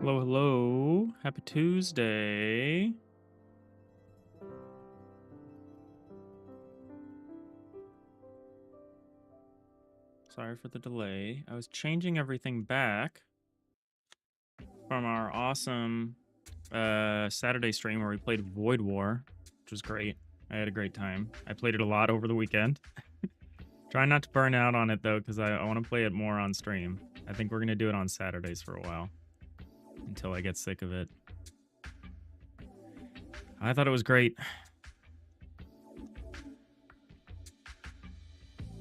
Hello, hello. Happy Tuesday. Sorry for the delay. I was changing everything back from our awesome Saturday stream where we played Void War, which was great. I had a great time. I played it a lot over the weekend. Try not to burn out on it, though, because I want to play it more on stream. I think we're going to do it on Saturdays for a while until I get sick of it. I thought it was great.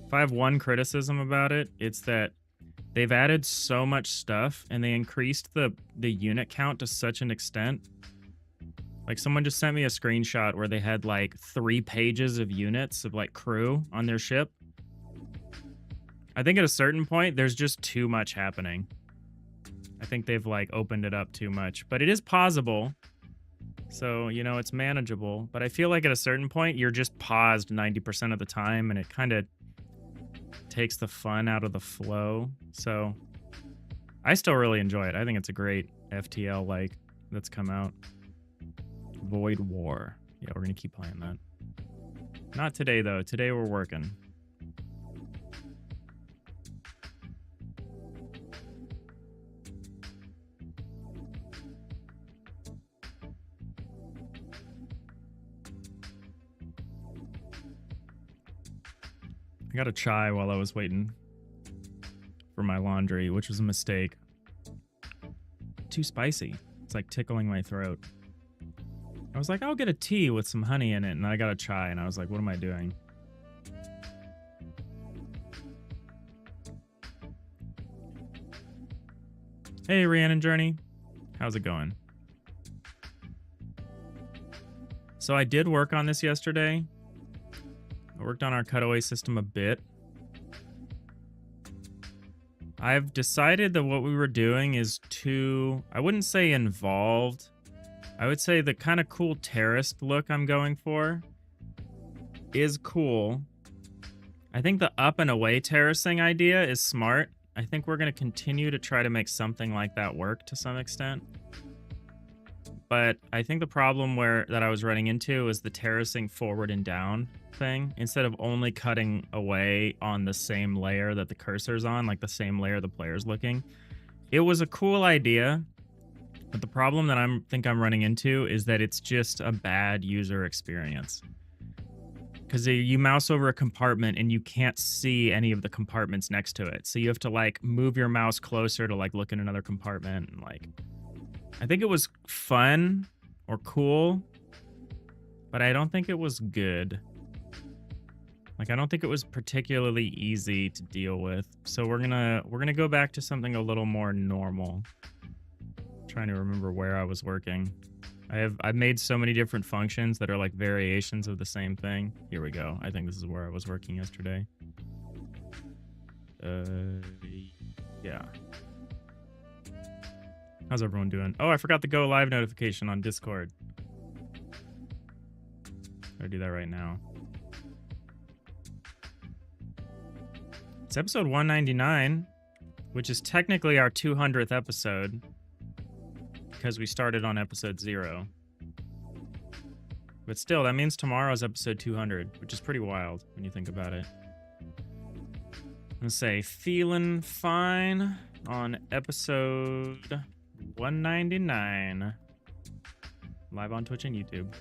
If I have one criticism about it, it's that they've added so much stuff and they increased the unit count to such an extent. Like, someone just sent me a screenshot where they had like 3 pages of units of like crew on their ship. I think at a certain point, there's just too much happening. I think they've like opened it up too much, but it is pausable. So, you know, it's manageable. But I feel like at a certain point, you're just paused 90% of the time and it kind of takes the fun out of the flow. So I still really enjoy it. I think it's a great FTL-like that's come out. Void War. Yeah, we're going to keep playing that. Not today, though. Today we're working. I got a chai while I was waiting for my laundry, which was a mistake. Too spicy. It's like tickling my throat. I was like, I'll get a tea with some honey in it, and I got a chai, and I was like, what am I doing? Hey, Rhiannon Journey. How's it going? So I did work on this yesterday. I worked on our cutaway system a bit. I've decided that what we were doing is too, I wouldn't say involved. I would say the kind of cool terraced look I'm going for is cool. I think the up and away terracing idea is smart. I think we're going to continue to try to make something like that work to some extent. But I think the problem that I was running into is the terracing forward and down thing. Instead of only cutting away on the same layer that the cursor's on, like the same layer the player's looking. It was a cool idea, but the problem that I think I'm running into is that it's just a bad user experience. Because you mouse over a compartment and you can't see any of the compartments next to it. So you have to like move your mouse closer to like look in another compartment and like... I think it was fun or cool, but I don't think it was good. Like, I don't think it was particularly easy to deal with. So we're gonna go back to something a little more normal. I'm trying to remember where I was working. I've made so many different functions that are like variations of the same thing. Here we go. I think this is where I was working yesterday. Yeah. How's everyone doing? Oh, I forgot the go live notification on Discord. I'll do that right now. It's episode 199, which is technically our 200th episode because we started on episode 0. But still, that means tomorrow's episode 200, which is pretty wild when you think about it. I'm gonna say feeling fine on episode 199. Live on Twitch and YouTube.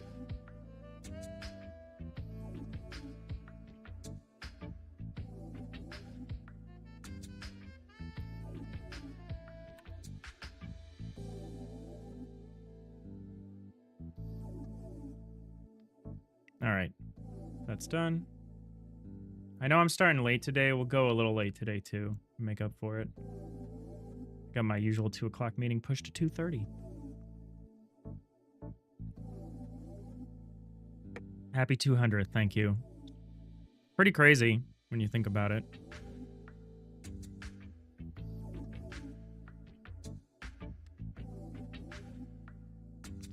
All right, that's done. I know I'm starting late today. We'll go a little late today too. Make up for it. Got my usual 2 o'clock meeting pushed to 2:30. Happy 200th, thank you. Pretty crazy when you think about it.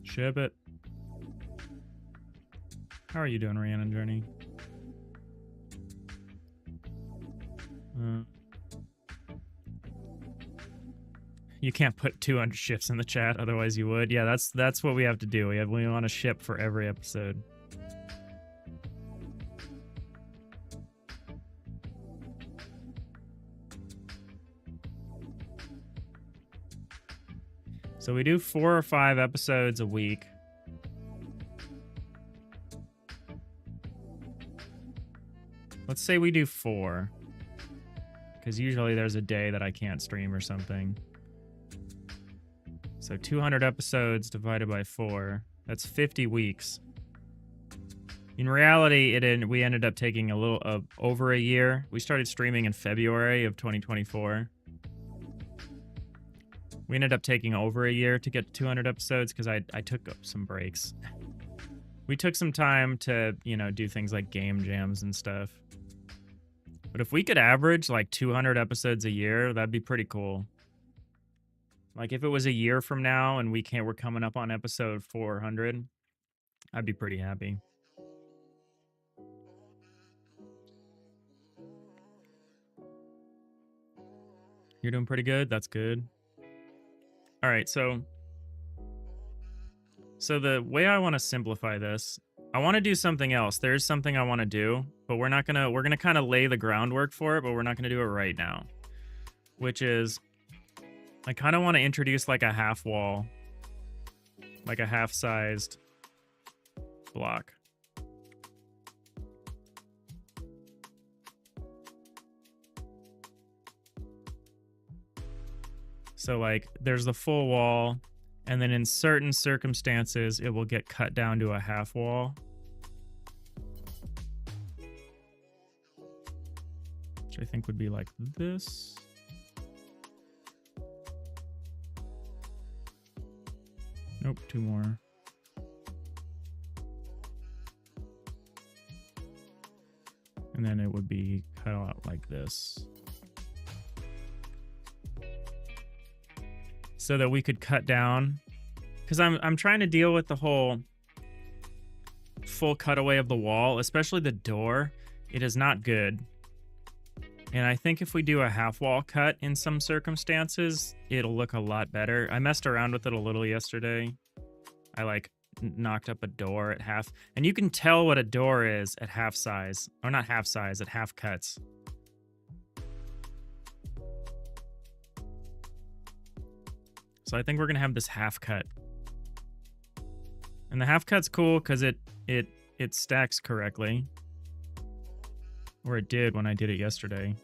Ship it. How are you doing, Rhiannon Journey? You can't put 200 shifts in the chat, otherwise you would. Yeah, that's what we have to do. We want a ship for every episode. So we do 4 or 5 episodes a week. Let's say we do 4. Because usually there's a day that I can't stream or something. So 200 episodes divided by 4. That's 50 weeks. In reality, we ended up taking a little over a year. We started streaming in February of 2024. We ended up taking over a year to get to 200 episodes because I took up some breaks. We took some time to, do things like game jams and stuff. But if we could average like 200 episodes a year, that'd be pretty cool. Like if it was a year from now and we're coming up on episode 400, I'd be pretty happy. You're doing pretty good? That's good. All right, so the way I want to simplify this, I want to do something else. There's something I want to do, but we're going to kind of lay the groundwork for it, but we're not going to do it right now. Which is, I kind of want to introduce like a half wall, like a half-sized block. So like there's the full wall, and then in certain circumstances, it will get cut down to a half wall. Which I think would be like this. Nope, 2 more. And then it would be cut out like this. So that we could cut down, because I'm trying to deal with the whole full cutaway of the wall, especially the door. It is not good. And I think if we do a half wall cut in some circumstances, it'll look a lot better. I messed around with it a little yesterday. I like knocked up a door at half, and you can tell what a door is at half size, or not half size, at half cuts. So I think we're gonna have this half cut, and the half cut's cool because it stacks correctly, or it did when I did it yesterday.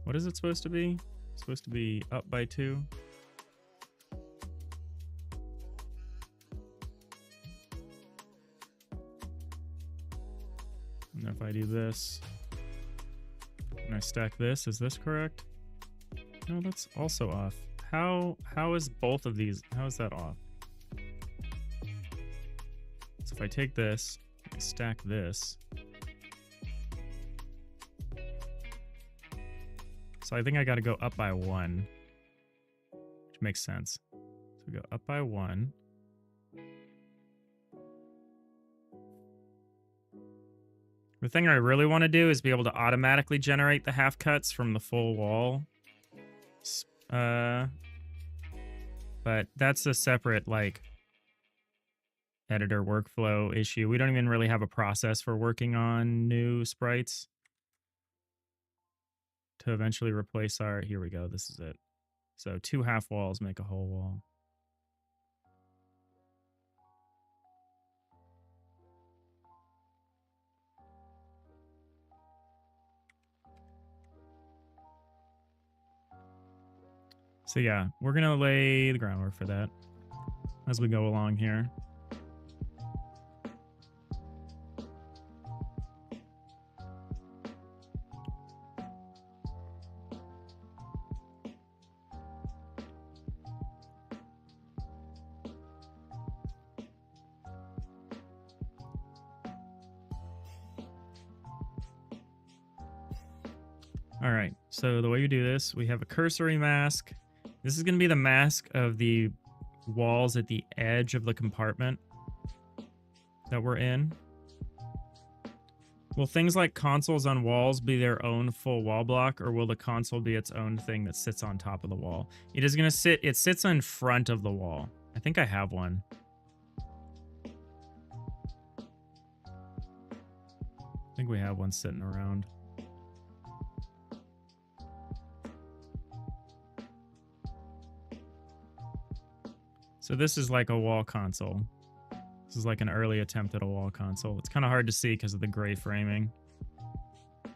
What is it supposed to be? It's supposed to be up by 2. And if I do this, and I stack this, is this correct? No, that's also off. How is both of these, how is that off? So if I take this, stack this. So I think I gotta go up by 1, which makes sense. So we go up by 1. The thing I really want to do is be able to automatically generate the half cuts from the full wall. But that's a separate, like, editor workflow issue. We don't even really have a process for working on new sprites to eventually replace our... Here we go. This is it. So 2 half walls make a whole wall. So yeah, we're going to lay the groundwork for that as we go along here. All right, so the way you do this, we have a cursory mask. This is going to be the mask of the walls at the edge of the compartment that we're in. Will things like consoles on walls be their own full wall block, or will the console be its own thing that sits on top of the wall? It is going to sit, it sits in front of the wall. I think I have one. I think we have one sitting around. So this is like a wall console. This is like an early attempt at a wall console. It's kind of hard to see because of the gray framing.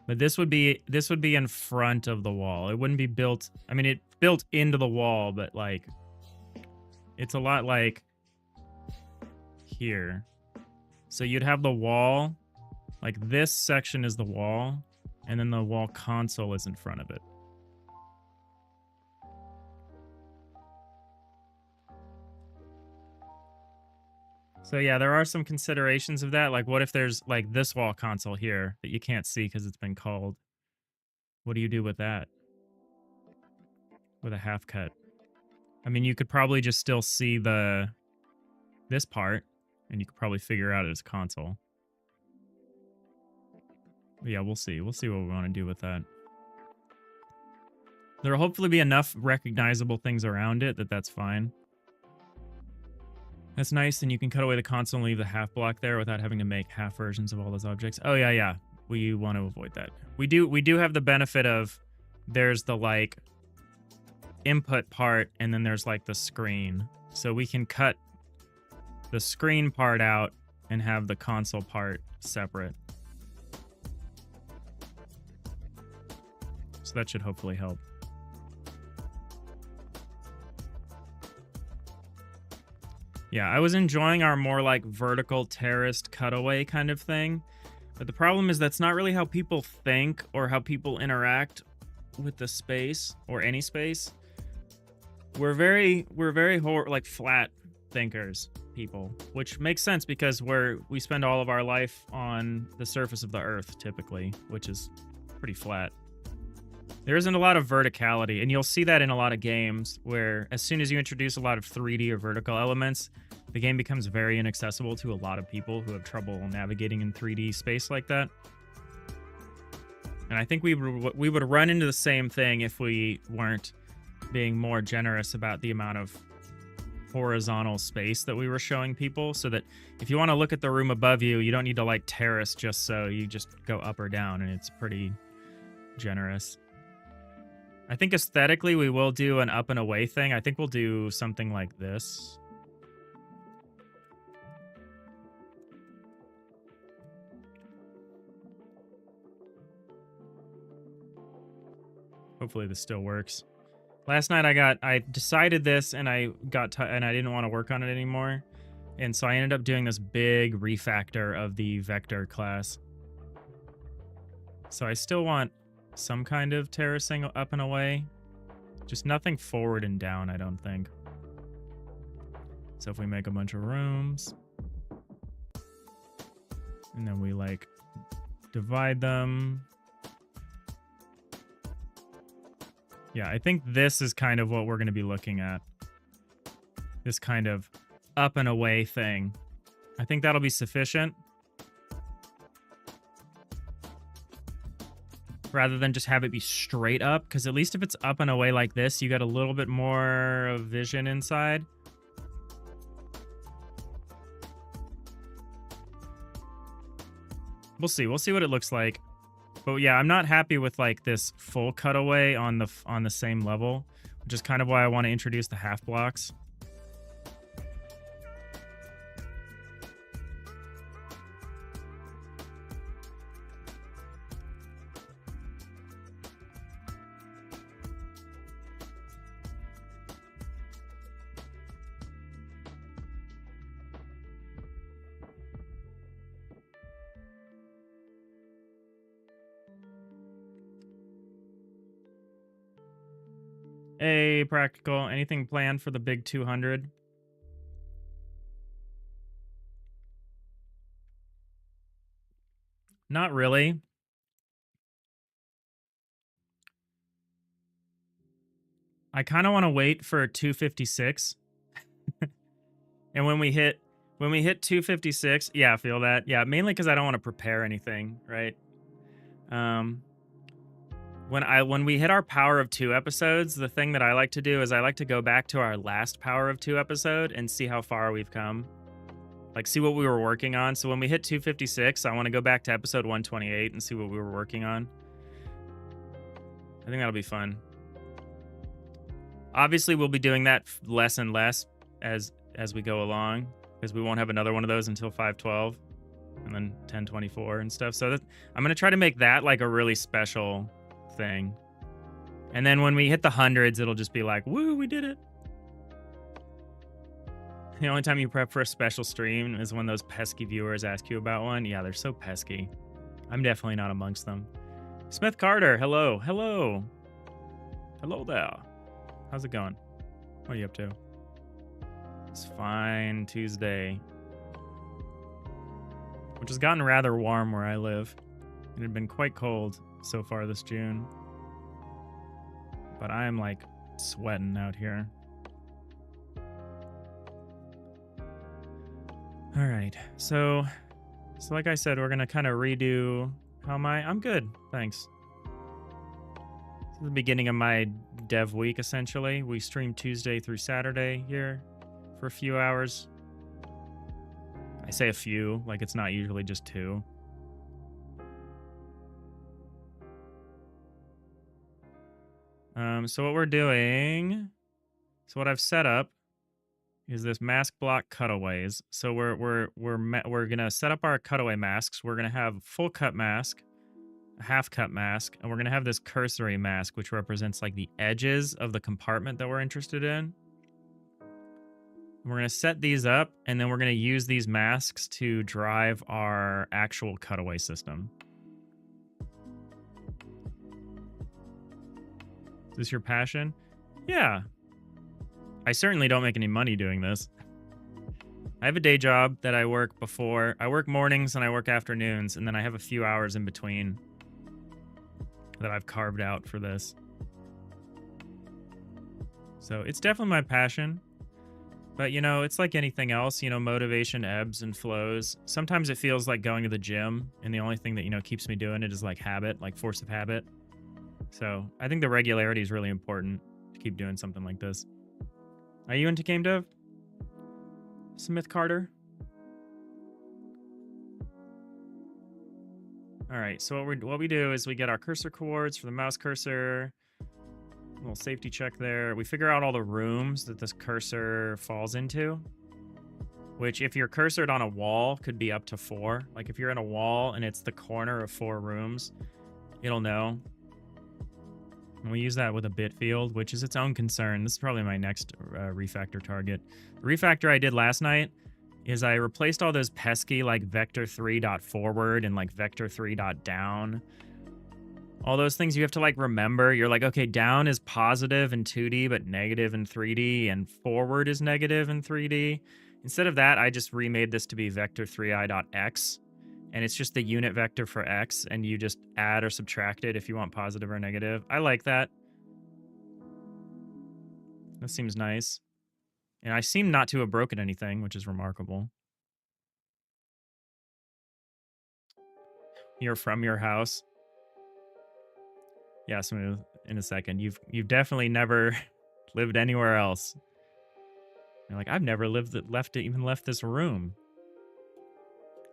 But this would be in front of the wall. It wouldn't be built. I mean, it built into the wall, but like it's a lot like here. So you'd have the wall, like this section is the wall, and then the wall console is in front of it. So yeah, there are some considerations of that. Like what if there's like this wall console here that you can't see because it's been called? What do you do with that? With a half cut? I mean, you could probably just still see this part, and you could probably figure out it's console. But yeah, we'll see. We'll see what we want to do with that. There'll hopefully be enough recognizable things around it that's fine. That's nice, and you can cut away the console and leave the half block there without having to make half versions of all those objects. Oh yeah. We want to avoid that. We do have the benefit of there's the like input part, and then there's like the screen. So we can cut the screen part out and have the console part separate. So that should hopefully help. Yeah, I was enjoying our more like vertical terraced cutaway kind of thing. But the problem is that's not really how people think or how people interact with the space or any space. We're very like flat thinkers, people, which makes sense because we spend all of our life on the surface of the earth typically, which is pretty flat. There isn't a lot of verticality, and you'll see that in a lot of games where as soon as you introduce a lot of 3D or vertical elements, the game becomes very inaccessible to a lot of people who have trouble navigating in 3D space like that. And I think we would run into the same thing if we weren't being more generous about the amount of horizontal space that we were showing people, so that if you want to look at the room above you, you don't need to like terrace just so you just go up or down, and it's pretty generous. I think aesthetically we will do an up and away thing. I think we'll do something like this. Hopefully this still works. Last night I decided this, and I didn't want to work on it anymore. And so I ended up doing this big refactor of the vector class. So I still want some kind of terracing up and away. Just nothing forward and down, I don't think. So if we make a bunch of rooms, and then we like divide them. Yeah, I think this is kind of what we're going to be looking at. This kind of up and away thing. I think that'll be sufficient. Rather than just have it be straight up, because at least if it's up and away like this, you got a little bit more of vision inside. We'll see what it looks like. But yeah, I'm not happy with like this full cutaway on the same level, which is kind of why I want to introduce the half blocks. Hey, Practical, anything planned for the big 200? Not really. I kind of want to wait for 256. And when we hit When we hit 256, yeah, I feel that. Yeah, mainly because I don't want to prepare anything, right? When we hit our Power of 2 episodes, the thing that I like to do is I like to go back to our last Power of 2 episode and see how far we've come. Like, see what we were working on. So when we hit 256, I want to go back to episode 128 and see what we were working on. I think that'll be fun. Obviously, we'll be doing that less and less as we go along, because we won't have another one of those until 512 and then 1024 and stuff. So I'm going to try to make that like a really special thing. And then when we hit the hundreds, it'll just be like, woo, we did it. The only time you prep for a special stream is when those pesky viewers ask you about one. Yeah, they're so pesky. I'm definitely not amongst them. Smith Carter, hello. Hello. Hello there. How's it going? What are you up to? It's fine Tuesday. Which has gotten rather warm where I live. It had been quite cold so far this June. But I am like sweating out here. All right, so like I said, we're gonna kind of redo. How am I? I'm good, thanks. This is the beginning of my dev week, essentially. We stream Tuesday through Saturday here for a few hours. I say a few, like it's not usually just 2. So what we're doing, so what I've set up is this mask block cutaways. So we're gonna set up our cutaway masks. We're gonna have full cut mask, a half cut mask, and we're gonna have this cursory mask, which represents like the edges of the compartment that we're interested in. We're gonna set these up, and then we're gonna use these masks to drive our actual cutaway system. Is this your passion? Yeah. I certainly don't make any money doing this. I have a day job that I work before. I work mornings and I work afternoons, and then I have a few hours in between that I've carved out for this. So it's definitely my passion. But, you know, it's like anything else, you know, motivation ebbs and flows. Sometimes it feels like going to the gym, and the only thing that, you know, keeps me doing it is like habit, like force of habit. So I think the regularity is really important to keep doing something like this. Are you into game dev? Smith Carter? All right, so what we do is we get our cursor coords for the mouse cursor. A little safety check there. We figure out all the rooms that this cursor falls into, which if you're cursored on a wall could be up to 4. Like if you're in a wall and it's the corner of 4 rooms, it'll know. And we use that with a bit field, which is its own concern. This is probably my next refactor target. The refactor I did last night is I replaced all those pesky like vector3.forward and like vector3.down. All those things you have to like remember. You're like, okay, down is positive in 2D, but negative in 3D, and forward is negative in 3D. Instead of that, I just remade this to be vector3i.x. And it's just the unit vector for x, and you just add or subtract it if you want positive or negative. I like that. That seems nice. And I seem not to have broken anything, which is remarkable. You're from your house. Yeah, Smooth, in a second. You've definitely never lived anywhere else. You're like, I've never even left this room.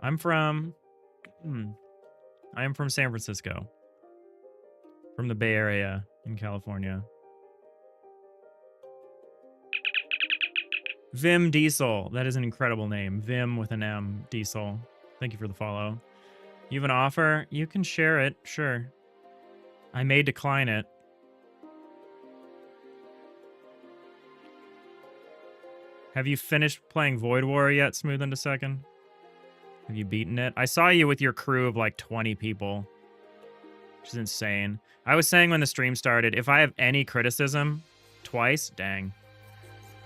I'm from I am from San Francisco. From the Bay Area in California. Vim Diesel. That is an incredible name. Vim with an M. Diesel. Thank you for the follow. You have an offer? You can share it. Sure. I may decline it. Have you finished playing Void War yet, Smooth in a second? Have you beaten it? I saw you with your crew of like 20 people, which is insane. I was saying when the stream started, if I have any criticism, twice, dang.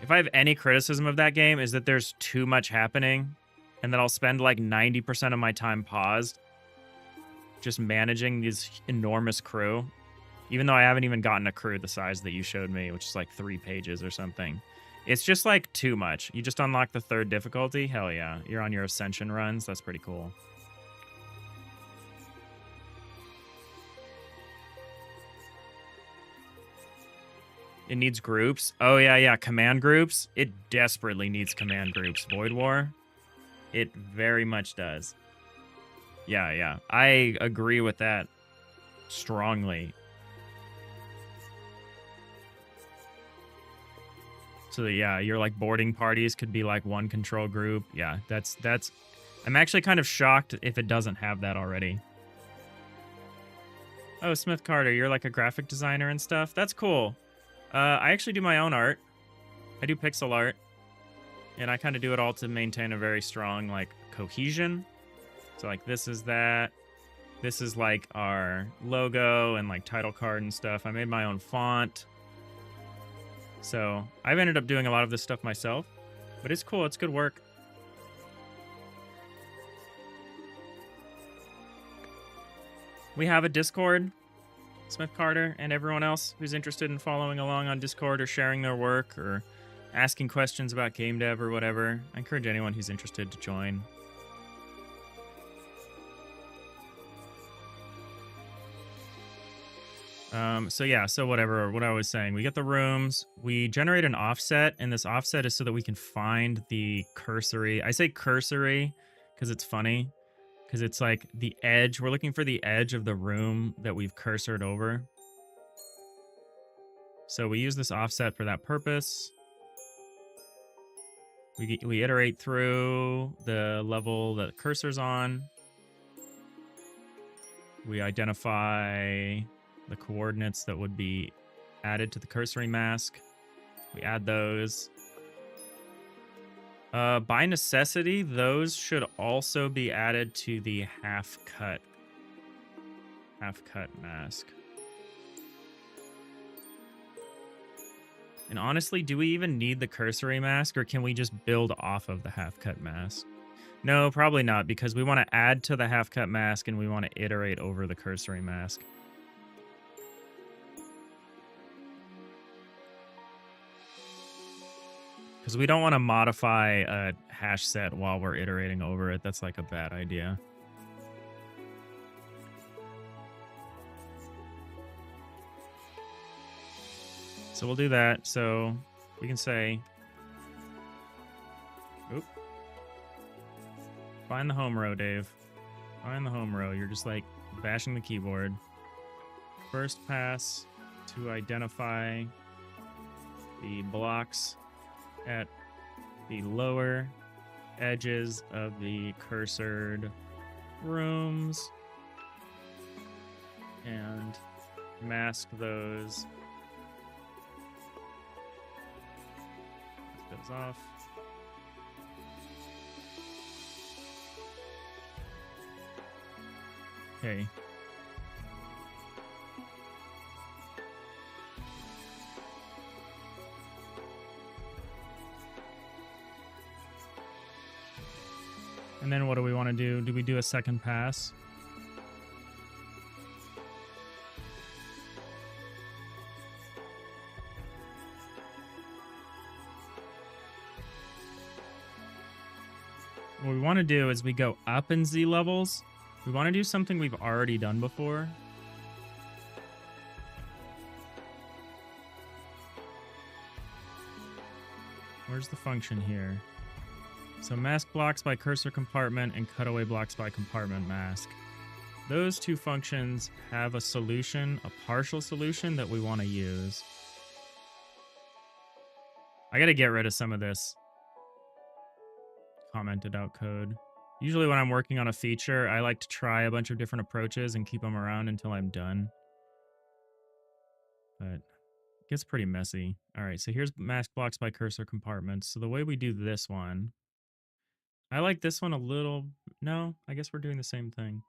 If I have any criticism of that game is that there's too much happening and that I'll spend like 90% of my time paused just managing this enormous crew, even though I haven't even gotten a crew the size that you showed me, which is like 3 pages or something. It's just like too much. You just unlock the 3rd difficulty. Hell yeah. You're on your ascension runs. That's pretty cool. It needs groups. Oh, yeah. Command groups. It desperately needs command groups. Void War. It very much does. Yeah. I agree with that strongly. So yeah, your like boarding parties could be like one control group. Yeah, that's I'm actually kind of shocked if it doesn't have that already. Oh, Smith Carter, you're like a graphic designer and stuff. That's cool. I actually do my own art. I do pixel art. And I kind of do it all to maintain a very strong like cohesion. So like this is that. This is like our logo and like title card and stuff. I made my own font. So I've ended up doing a lot of this stuff myself, but it's cool. It's good work. We have a Discord, Smith Carter, and everyone else who's interested in following along on Discord or sharing their work or asking questions about game dev or whatever. I encourage anyone who's interested to join. So whatever, what I was saying, we get the rooms, we generate an offset, and this offset is so that we can find the cursory. I say cursory because it's funny, because it's like the edge. We're looking for the edge of the room that we've cursored over. So we use this offset for that purpose. We iterate through the level that the cursor's on. We identify the coordinates that would be added to the cursory mask. We add those. By necessity, those should also be added to the half cut mask. And honestly, do we even need the cursory mask, or can we just build off of the half cut mask? No, probably not, because we want to add to the half cut mask and we want to iterate over the cursory mask. Because we don't want to modify a hash set while we're iterating over it. That's like a bad idea. So we'll do that. So we can say, oop, find the home row, Dave. Find the home row. You're just like bashing the keyboard. First pass to identify the blocks at the lower edges of the cursored rooms and mask those. Mask those off. Okay. And then what do we want to do? Do we do a second pass? What we want to do is we go up in Z levels. We want to do something we've already done before. Where's the function here? So mask blocks by cursor compartment and cutaway blocks by compartment mask. Those two functions have a solution, a partial solution that we want to use. I got to get rid of some of this commented out code. Usually when I'm working on a feature, I like to try a bunch of different approaches and keep them around until I'm done. But it gets pretty messy. All right, so here's mask blocks by cursor compartments. So the way we do this one, I like this one a little. No, I guess we're doing the same thing.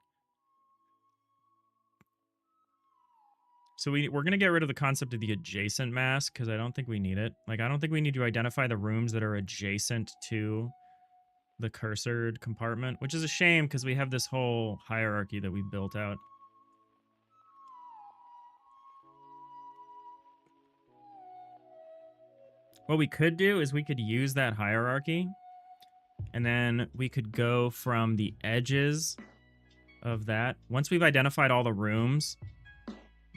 So we're going to get rid of the concept of the adjacent mask because I don't think we need it. Like, I don't think we need to identify the rooms that are adjacent to the cursored compartment, which is a shame because we have this whole hierarchy that we built out. What we could do is we could use that hierarchy, and then we could go from the edges of that. Once we've identified all the rooms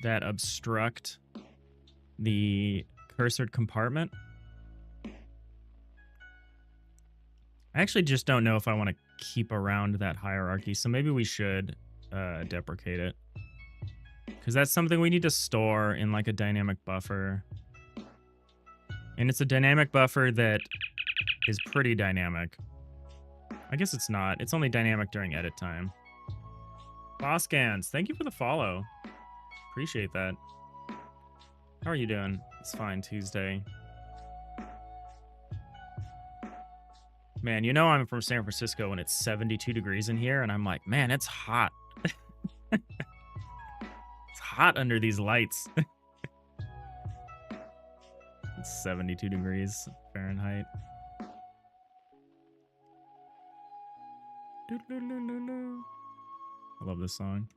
that obstruct the cursored compartment, I actually just don't know if I want to keep around that hierarchy, so maybe we should deprecate it. Because that's something we need to store in like a dynamic buffer. And it's a dynamic buffer that is pretty dynamic. I guess it's not. It's only dynamic during edit time. Bosscans, thank you for the follow. Appreciate that. How are you doing? It's fine, Tuesday. Man, you know I'm from San Francisco and it's 72 degrees in here, and I'm like, man, it's hot. It's hot under these lights. It's 72 degrees Fahrenheit. I love this song.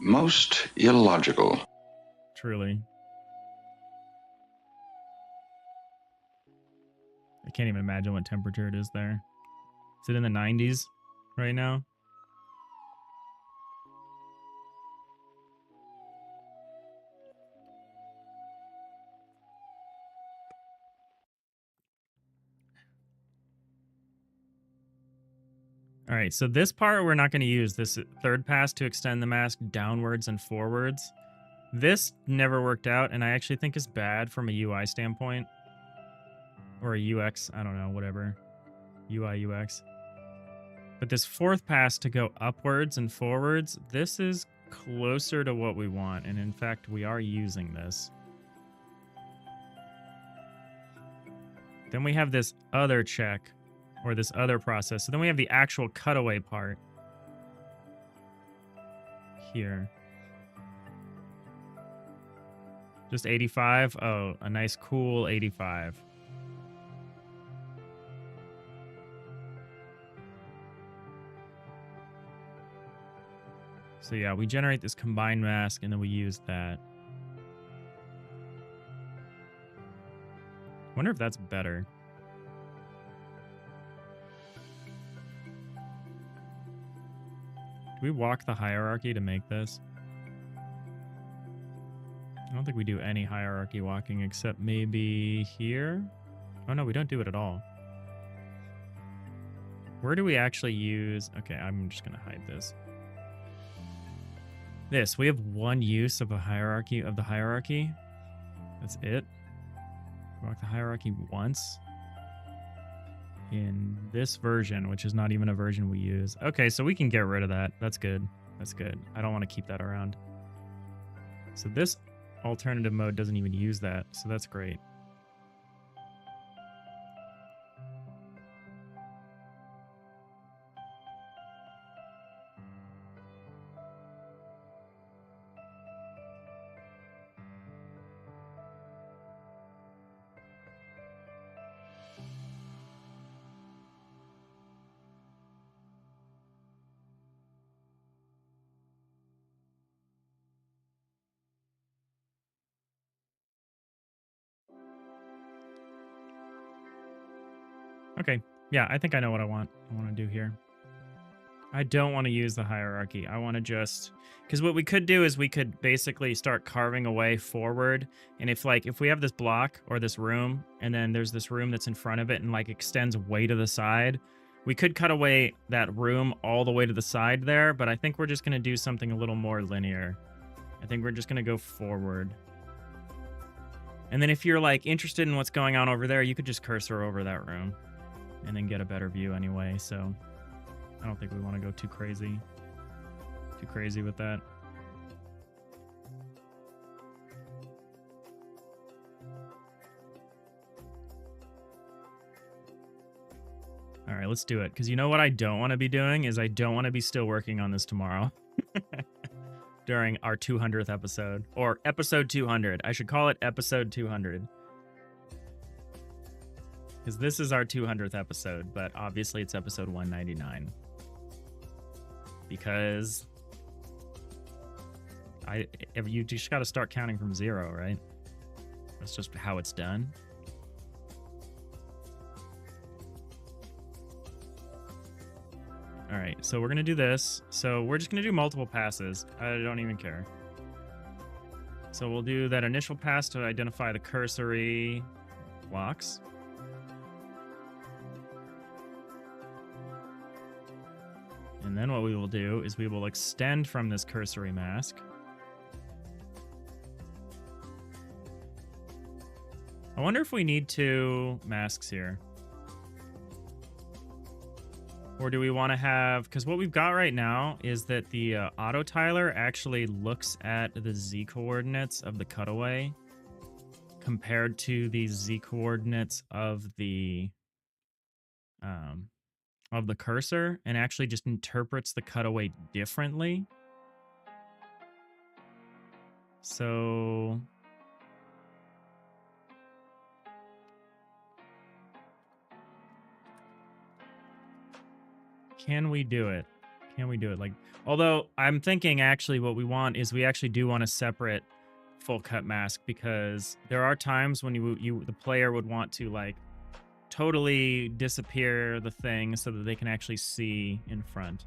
Most illogical. Truly. I can't even imagine what temperature it is there. Is it in the 90s right now? All right, so this part we're not going to use, this third pass to extend the mask downwards and forwards. This never worked out, and I actually think is bad from a UI standpoint. Or a UX, I don't know, whatever. UI, UX. But this fourth pass to go upwards and forwards, this is closer to what we want. And in fact, we are using this. Then we have this other check, or this other process. So then we have the actual cutaway part here. Just 85? Oh, a nice cool 85. So yeah, we generate this combined mask and then we use that. Wonder if that's better. Do we walk the hierarchy to make this? I don't think we do any hierarchy walking except maybe here. Oh no, we don't do it at all. Where do we actually use... Okay, I'm just going to hide this. This, we have one use of a hierarchy, of the hierarchy. That's it. Walk the hierarchy once. In this version, which is not even a version we use. Okay, so we can get rid of that. That's good. That's good. I don't want to keep that around. So this alternative mode doesn't even use that, so that's great. Okay, yeah, I think I know what I want to do here. I don't want to use the hierarchy. I want to just... Because what we could do is we could basically start carving away forward. And if we have this block or this room, and then there's this room that's in front of it and like extends way to the side, we could cut away that room all the way to the side there, but I think we're just going to do something a little more linear. I think we're just going to go forward. And then if you're like interested in what's going on over there, you could just cursor over that room and then get a better view anyway. So I don't think we want to go too crazy with that. All right, let's do it. Because you know what I don't want to be doing is I don't want to be still working on this tomorrow during our 200th episode, or episode 200. I should call it episode 200. Because this is our 200th episode, but obviously it's episode 199. Because you just got to start counting from 0, right? That's just how it's done. All right, so we're gonna do this. So we're just gonna do multiple passes. I don't even care. So we'll do that initial pass to identify the cursory blocks. And then what we will do is we will extend from this cursory mask. I wonder if we need 2 masks here. Or do we want to have... Because what we've got right now is that the auto tiler actually looks at the z-coordinates of the cutaway compared to the z-coordinates of the cursor, and actually just interprets the cutaway differently. So... Can we do it? Can we do it? Like, although I'm thinking actually what we want is we actually do want a separate full cut mask, because there are times when the player would want to like totally disappear the thing so that they can actually see in front.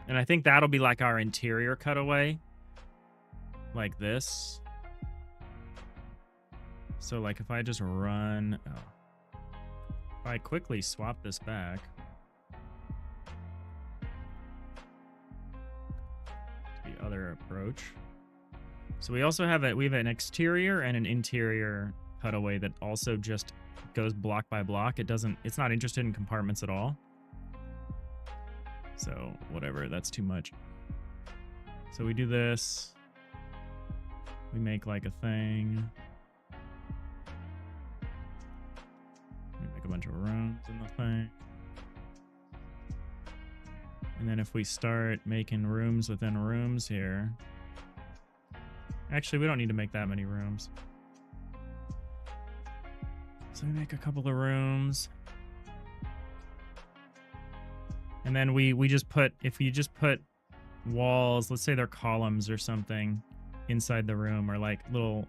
And I think that'll be like our interior cutaway, like this. So like if I just run, if I quickly swap this back, the other approach. So we also have we have an exterior and an interior cutaway that also just goes block by block. It's not interested in compartments at all. So whatever, that's too much. So we do this. We make like a thing. We make a bunch of rooms in the thing. And then if we start making rooms within rooms here. Actually, we don't need to make that many rooms. So we make a couple of rooms. And then we just put, if you just put walls, let's say they're columns or something inside the room, or like little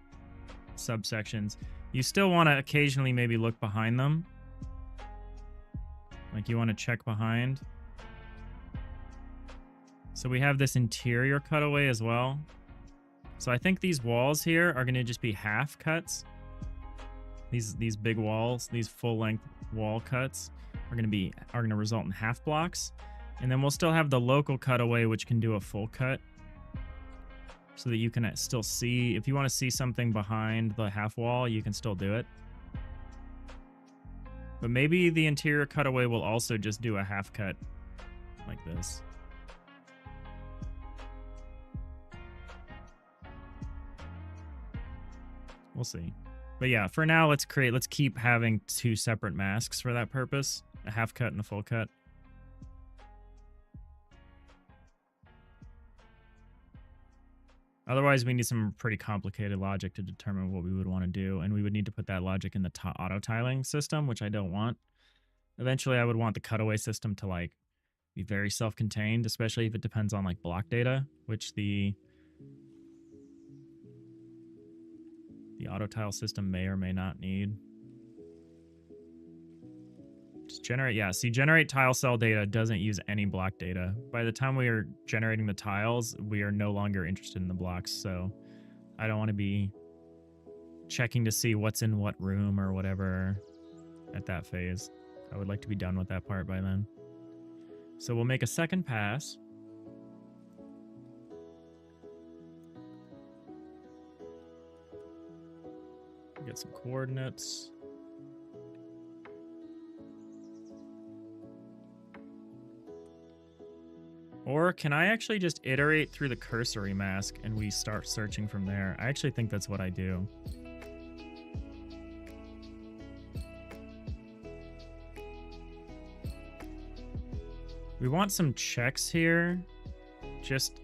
subsections, you still want to occasionally maybe look behind them. Like you want to check behind. So we have this interior cutaway as well. So I think these walls here are going to just be half cuts. These big walls, these full length wall cuts are going to result in half blocks. And then we'll still have the local cutaway, which can do a full cut, so that you can still see, if you want to see something behind the half wall, you can still do it. But maybe the interior cutaway will also just do a half cut like this. We'll see. But yeah, for now, let's keep having 2 separate masks for that purpose. A half cut and a full cut. Otherwise, we need some pretty complicated logic to determine what we would want to do. And we would need to put that logic in the auto tiling system, which I don't want. Eventually, I would want the cutaway system to like be very self-contained, especially if it depends on like block data, which the auto tile system may or may not need. Just generate, yeah, see, generate tile cell data doesn't use any block data. By the time we are generating the tiles, we are no longer interested in the blocks, so I don't want to be checking to see what's in what room or whatever at that phase. I would like to be done with that part by then. So we'll make a second pass. Get some coordinates. Or can I actually just iterate through the cursory mask and we start searching from there? I actually think that's what I do. We want some checks here. Just,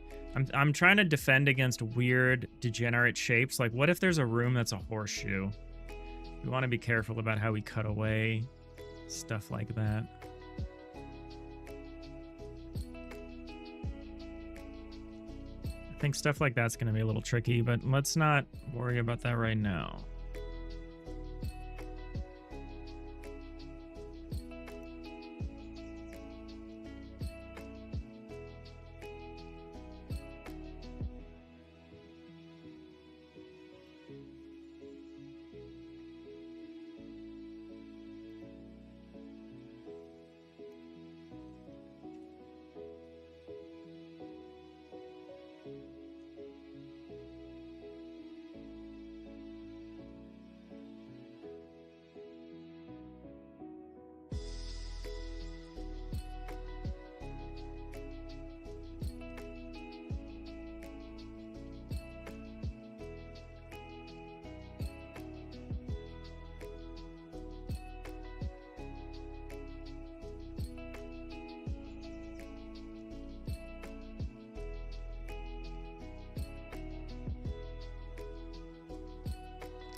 I'm trying to defend against weird degenerate shapes. Like, what if there's a room that's a horseshoe? We want to be careful about how we cut away stuff like that. I think stuff like that's going to be a little tricky, but let's not worry about that right now.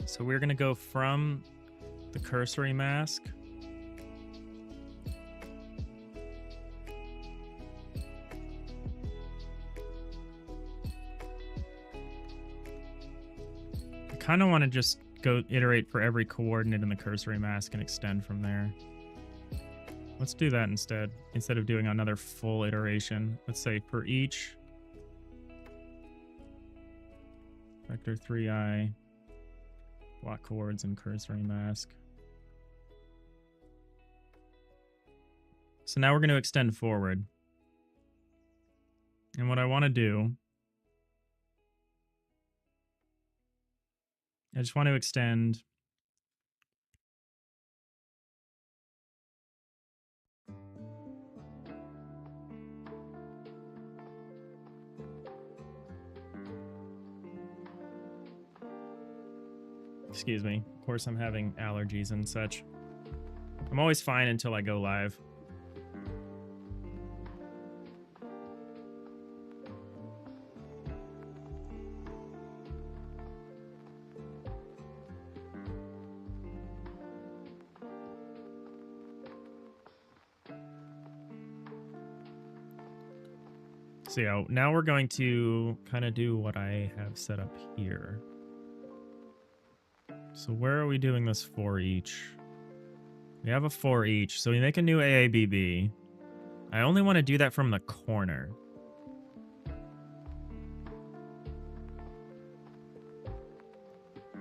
So we're going to go from the cursory mask I kind of want to just go iterate for every coordinate in the cursory mask and extend from there. Let's do that instead of doing another full iteration. Let's say for each vector 3i block chords and cursory mask. So now we're going to extend forward. And what I want to do, I just want to extend excuse me. Of course, I'm having allergies and such. I'm always fine until I go live. So yeah, now we're going to kind of do what I have set up here. So where are we doing this for each? We have a for each. So we make a new AABB. I only want to do that from the corner.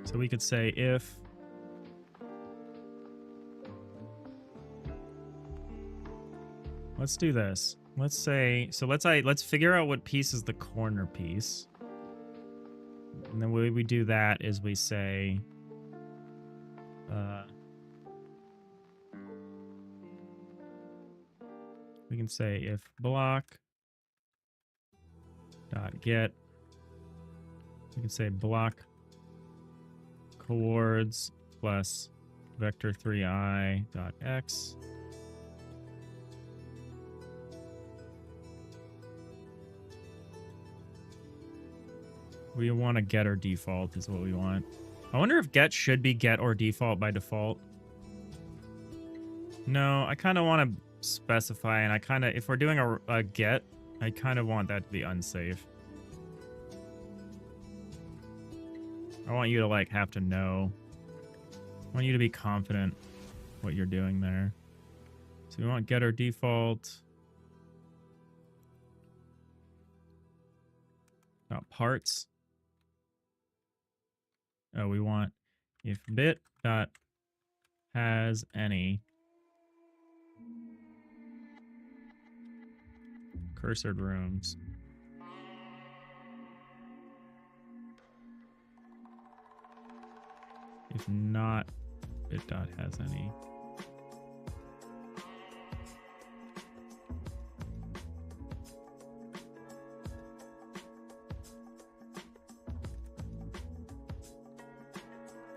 So we could say if let's do this. Let's say so let's figure out what piece is the corner piece. And the way we do that is we say we can say if block dot get, we can say block chords plus vector 3i dot x. We want a get or default is what we want. I wonder if get should be get or default by default. No, I kind of want to specify, and I kind of, if we're doing a get, I kind of want that to be unsafe. I want you to like have to know. I want you to be confident what you're doing there. So we want get or default. Parts. Oh, we want if bit dot has any cursored rooms. If not, bit dot has any.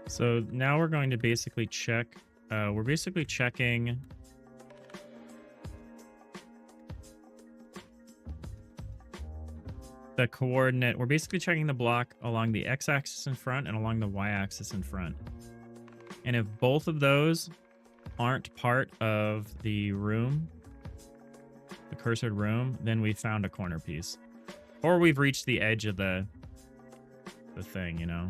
So now we're going to basically check. We're basically checking the coordinate. We're basically checking the block along the x-axis in front and along the y-axis in front. And if both of those aren't part of the room, the cursored room, then we found a corner piece. Or we've reached the edge of the thing, you know.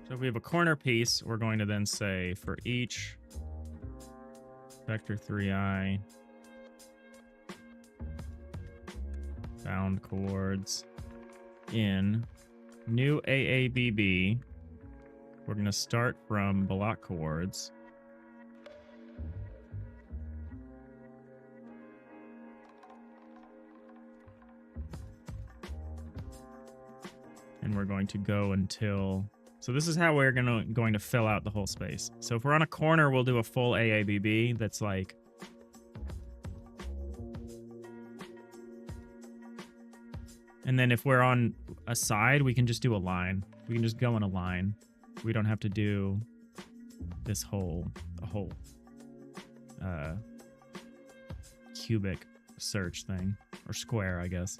So if we have a corner piece, we're going to then say for each vector 3i bound chords in new AABB, we're going to start from block chords. And we're going to go until... So this is how we're going to fill out the whole space. So if we're on a corner, we'll do a full AABB that's like... And then if we're on a side, we can just do a line. We can just go in a line. We don't have to do this whole cubic search thing. Or square, I guess.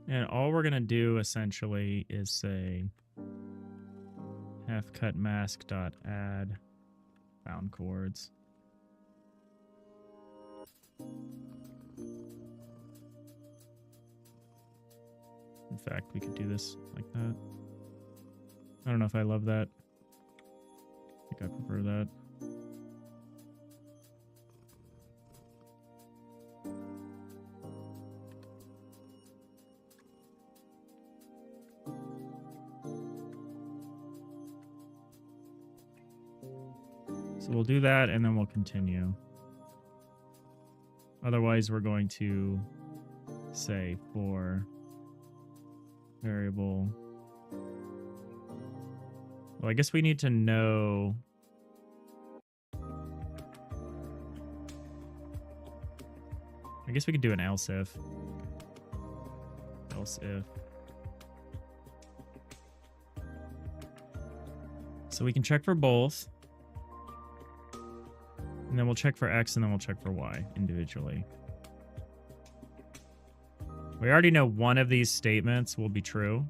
And all we're going to do essentially is say half-cut-mask.add bound chords. In fact, we could do this like that. I don't know if I love that. I think I prefer that. So we'll do that and then we'll continue. Otherwise, we're going to say for variable. Well, I guess we need to know. I guess we could do an else if. Else if. So we can check for both. And then we'll check for X and then we'll check for Y individually. We already know one of these statements will be true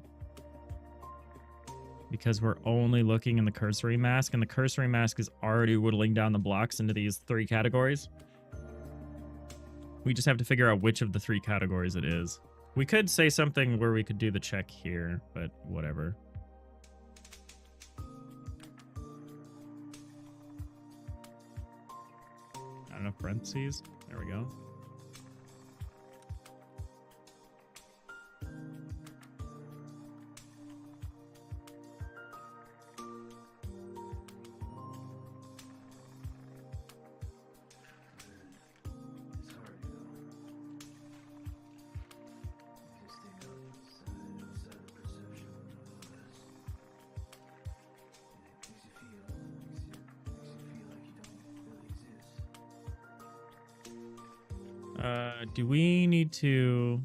because we're only looking in the cursory mask, and the cursory mask is already whittling down the blocks into these 3 categories. We just have to figure out which of the 3 categories it is. We could say something where we could do the check here, but whatever. I don't know, parentheses. There we go. Do we need to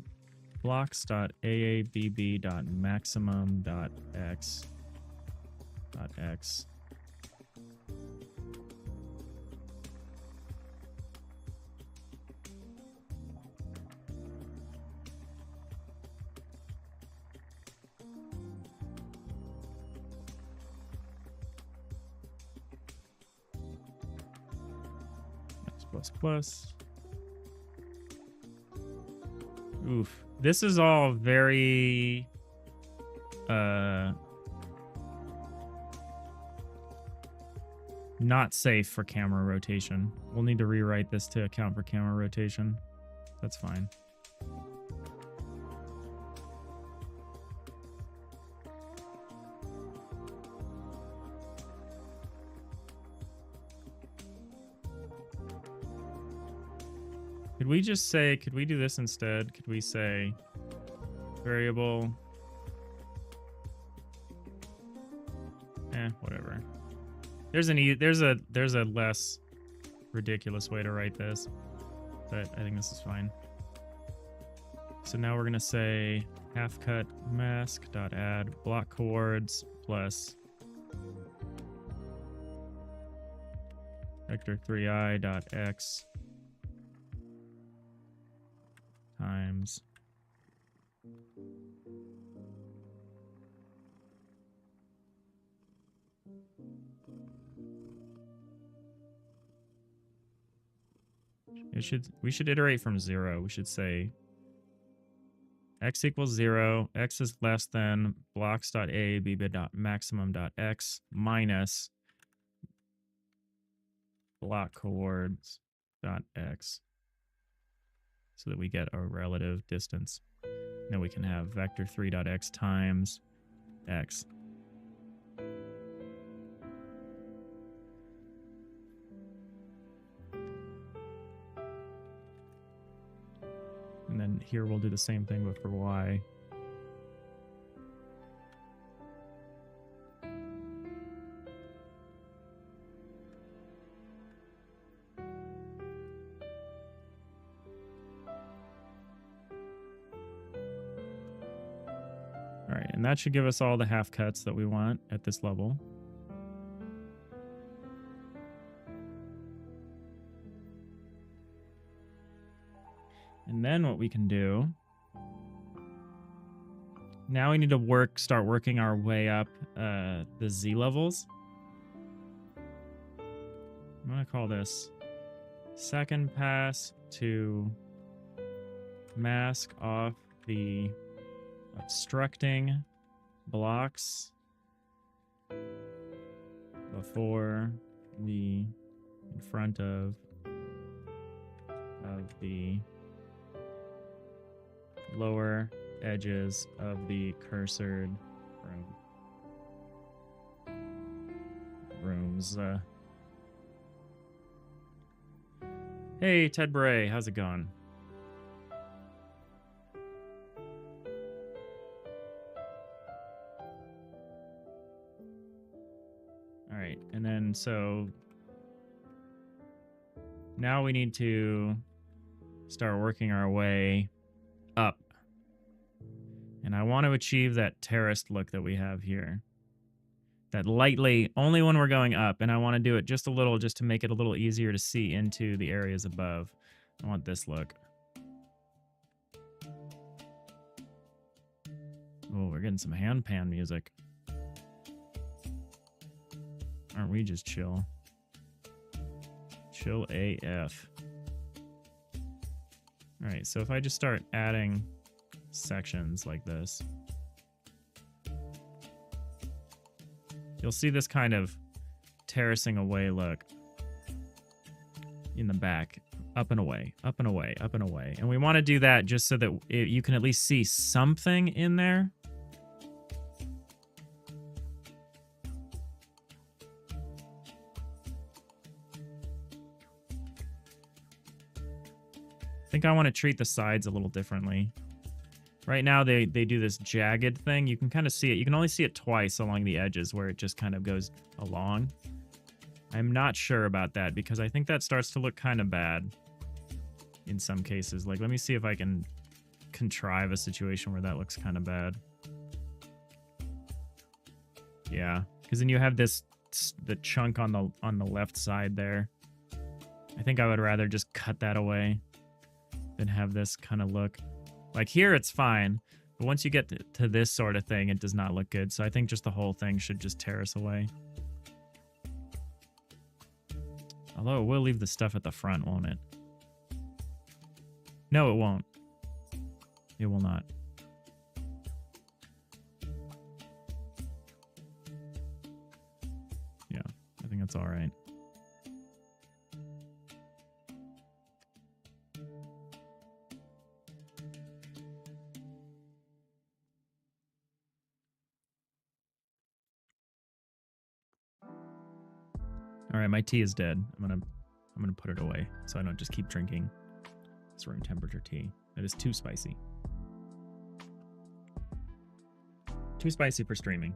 blocks.aabb.maximum.x.x? X plus plus. Oof. This is all very not safe for camera rotation. We'll need to rewrite this to account for camera rotation. That's fine. Could we just say, could we do this instead? Could we say variable? Whatever. There's a less ridiculous way to write this, but I think this is fine. So now we're gonna say half cut mask dot add block coords plus vector 3i dot x times we should iterate from 0. We should say x equals 0, x is less than blocks.a bb.maximum.x minus block coords.x, so that we get a relative distance. Then we can have vector 3.x times x. And then here we'll do the same thing, but for y. All right, and that should give us all the half cuts that we want at this level. And then what we can do, now we need to start working our way up the Z levels. I'm gonna call this second pass to mask off the obstructing blocks before the in front of the lower edges of the cursored rooms. Hey, Ted Bray, how's it going? All right, and then so now we need to start working our way up. And I want to achieve that terraced look that we have here. That lightly, only when we're going up, and I want to do it just a little, just to make it a little easier to see into the areas above. I want this look. Oh, we're getting some hand pan music. Aren't we just chill? Chill AF. All right, so if I just start adding sections like this, you'll see this kind of terracing away look in the back. Up and away, up and away, up and away. And we want to do that just so that you can at least see something in there. I think I want to treat the sides a little differently. Right now, they do this jagged thing. You can kind of see it. You can only see it twice along the edges where it just kind of goes along. I'm not sure about that because I think that starts to look kind of bad in some cases. Like, let me see if I can contrive a situation where that looks kind of bad. Yeah, because then you have the chunk on the left side there. I think I would rather just cut that away than have this kind of look. Like here, it's fine, but once you get to this sort of thing, it does not look good. So I think just the whole thing should just terrace away. Although it will leave the stuff at the front, won't it? No, it won't. It will not. Yeah, I think that's all right. All right, my tea is dead. I'm gonna put it away so I don't just keep drinking. It's room temperature tea. That is too spicy. Too spicy for streaming.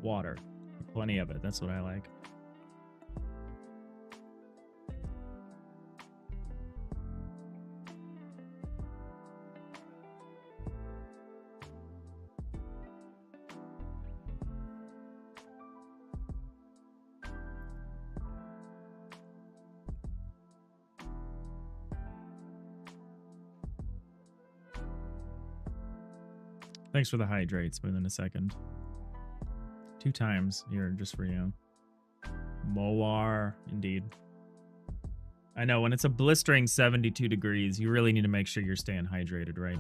Water. Plenty of it. That's what I like. Thanks for the hydrates within a second. 2 times here just for you. Molar, indeed. I know, when it's a blistering 72 degrees, you really need to make sure you're staying hydrated, right?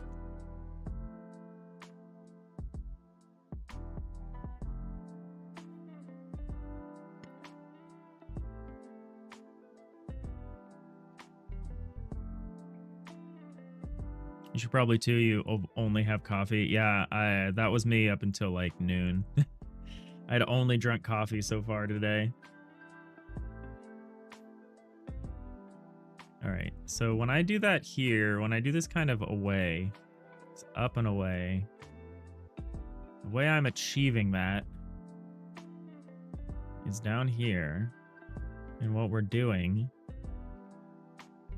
You should probably too. You only have coffee. Yeah, that was me up until like noon. I'd only drunk coffee so far today. All right. So when I do that here, when I do this kind of away, it's up and away. The way I'm achieving that is down here. And what we're doing,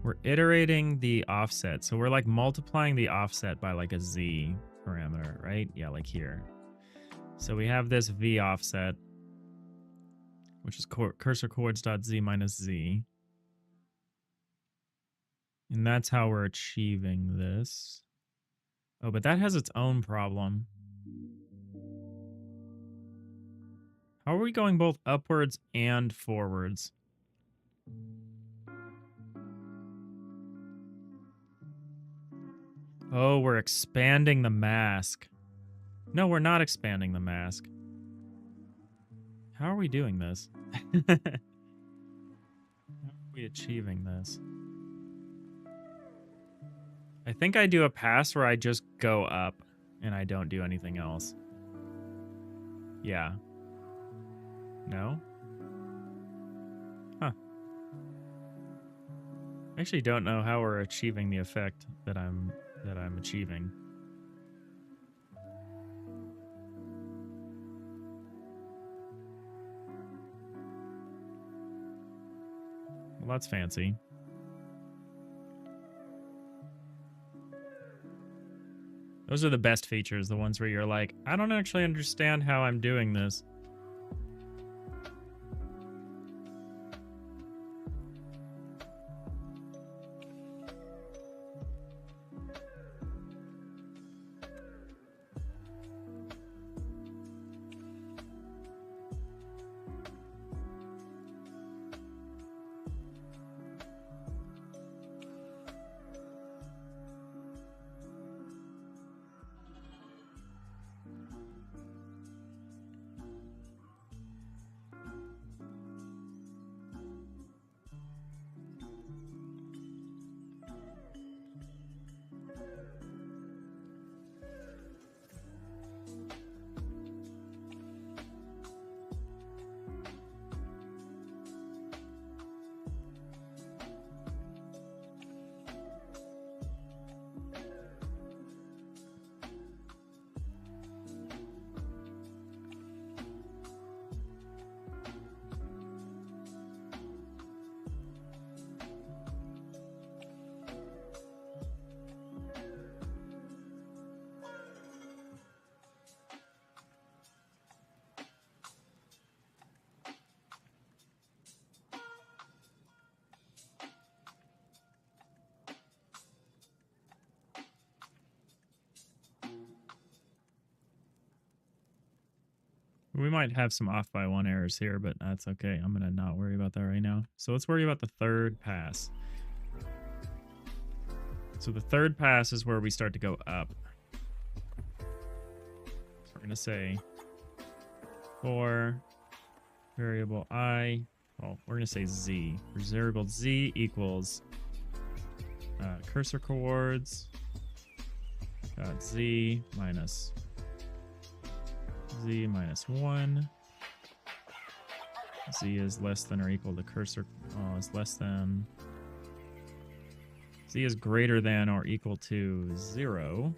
we're iterating the offset. So we're like multiplying the offset by like a Z parameter, right? Yeah, like here. So we have this V offset, which is cursor chords.z minus Z. And that's how we're achieving this. Oh, but that has its own problem. How are we going both upwards and forwards? Oh, we're expanding the mask. No, we're not expanding the mask. How are we doing this? How are we achieving this? I think I do a pass where I just go up and I don't do anything else. Yeah. No? Huh. I actually don't know how we're achieving the effect that I'm achieving. Well, that's fancy. Those are the best features, the ones where you're like, I don't actually understand how I'm doing this. We might have some off by 1 errors here, but that's okay. I'm going to not worry about that right now. So let's worry about the third pass. So the third pass is where we start to go up. So we're going to say for variable I well, we're going to say z. For variable z equals cursor coords dot z minus 1. Z is less than or equal to cursor. Oh, is less than. Z is greater than or equal to 0.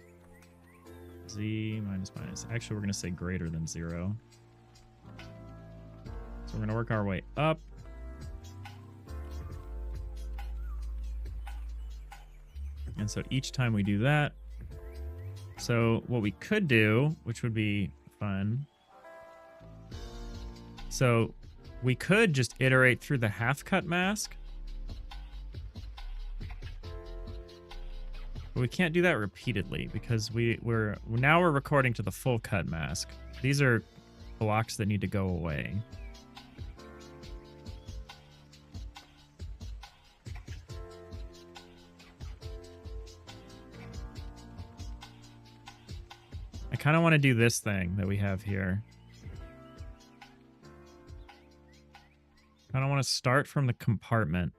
Z minus minus. Actually, we're going to say greater than 0. So we're going to work our way up. And so each time we do that, so what we could do, which would be fun, so we could just iterate through the half cut mask. But we can't do that repeatedly because we're recording to the full cut mask. These are blocks that need to go away. I kind of want to do this thing that we have here. I don't want to start from the compartment.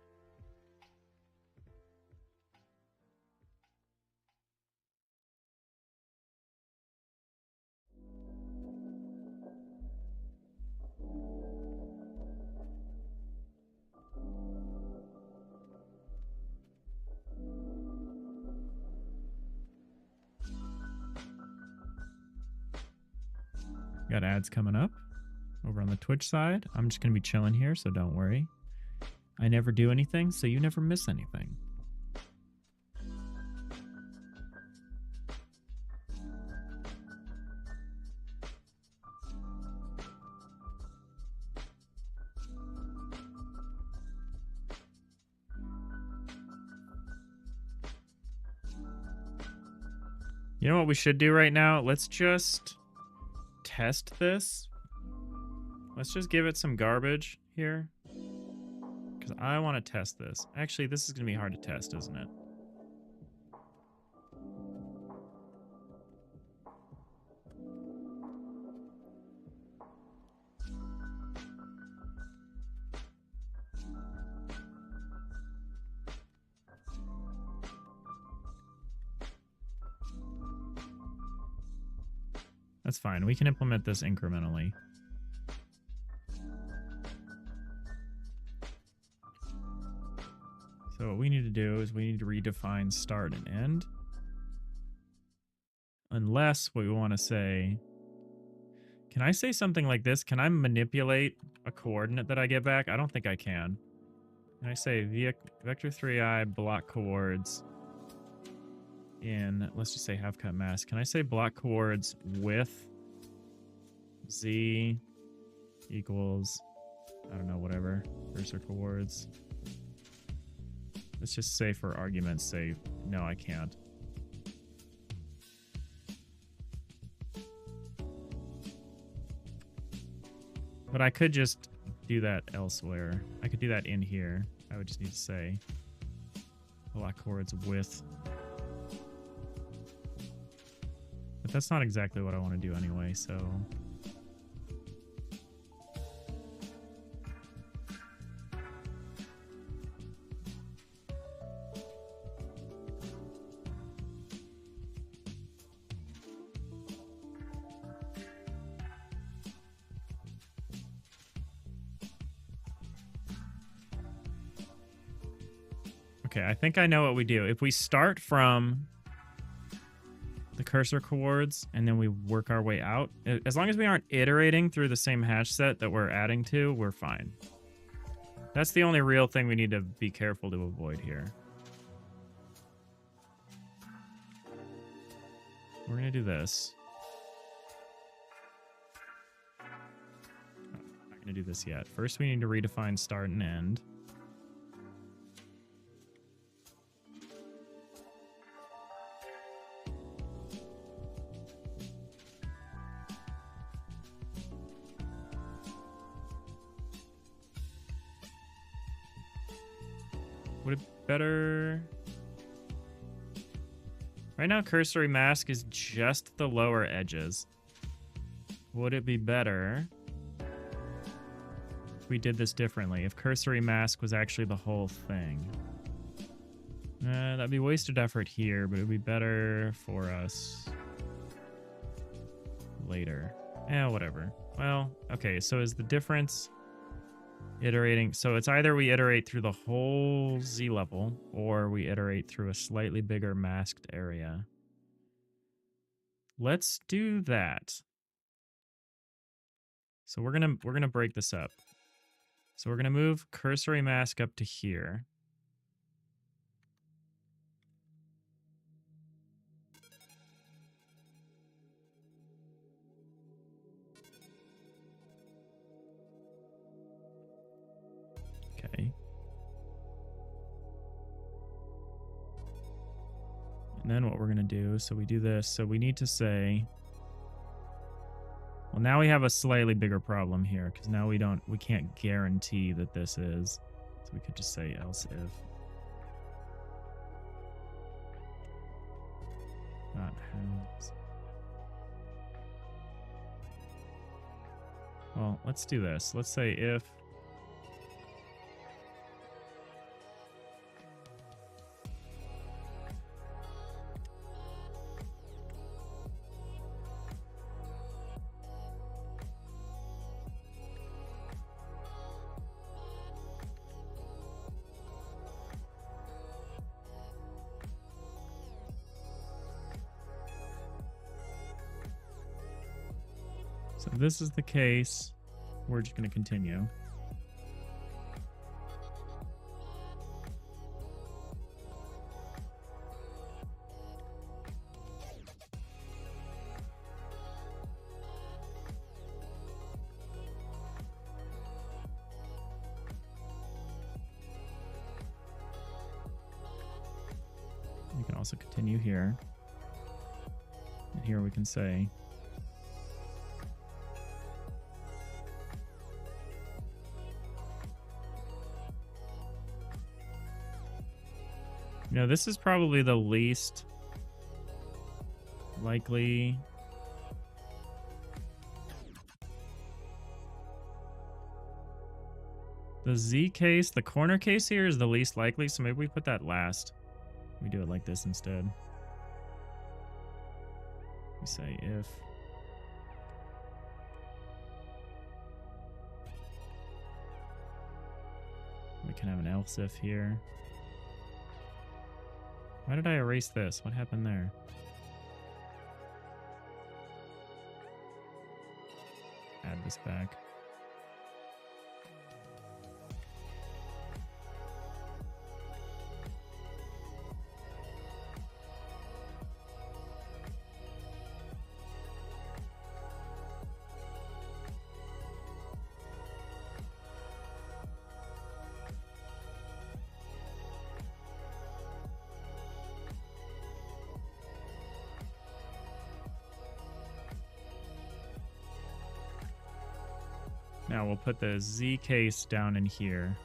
Got ads coming up over on the Twitch side. I'm just going to be chilling here, so don't worry. I never do anything, so you never miss anything. You know what we should do right now? Let's just test this. Let's just give it some garbage here. Because I want to test this. Actually, this is going to be hard to test, isn't it? That's fine. We can implement this incrementally. So what we need to do is we need to redefine start and end. Unless what we want to say... Can I say something like this? Can I manipulate a coordinate that I get back? I don't think I can. Can I say vector3i block coords in, let's just say half cut mask. Can I say block coords with z equals, I don't know, whatever, cursor coords. Let's just say for argument's sake, no, I can't. But I could just do that elsewhere. I could do that in here. I would just need to say block coords with. But that's not exactly what I want to do anyway, so... Okay, I think I know what we do. If we start from the cursor coords and then we work our way out, as long as we aren't iterating through the same hash set that we're adding to, we're fine. That's the only real thing we need to be careful to avoid here. We're going to do this. I'm not going to do this yet. First, we need to redefine start and end. Would it better... Right now, cursory mask is just the lower edges. Would it be better if we did this differently, if cursory mask was actually the whole thing. That'd be wasted effort here, but it would be better for us later. Whatever. Well, okay, so is the difference iterating? So it's either we iterate through the whole Z level, or we iterate through a slightly bigger masked area. Let's do that. So we're gonna break this up. So we're gonna move cursory mask up to here. Okay. And then what we're going to do, so we do this. So we need to say, well, now we have a slightly bigger problem here because now we can't guarantee that this is. So we could just say else if. Not has. Well, let's do this. Let's say if. So if this is the case, we're just going to continue. We can also continue here. And here we can say this is probably the least likely. The Z case, the corner case here is the least likely, so maybe we put that last. We do it like this instead. We say if. We can have an else if here. Why did I erase this? What happened there? Add this back. Now we'll put the Z case down in here.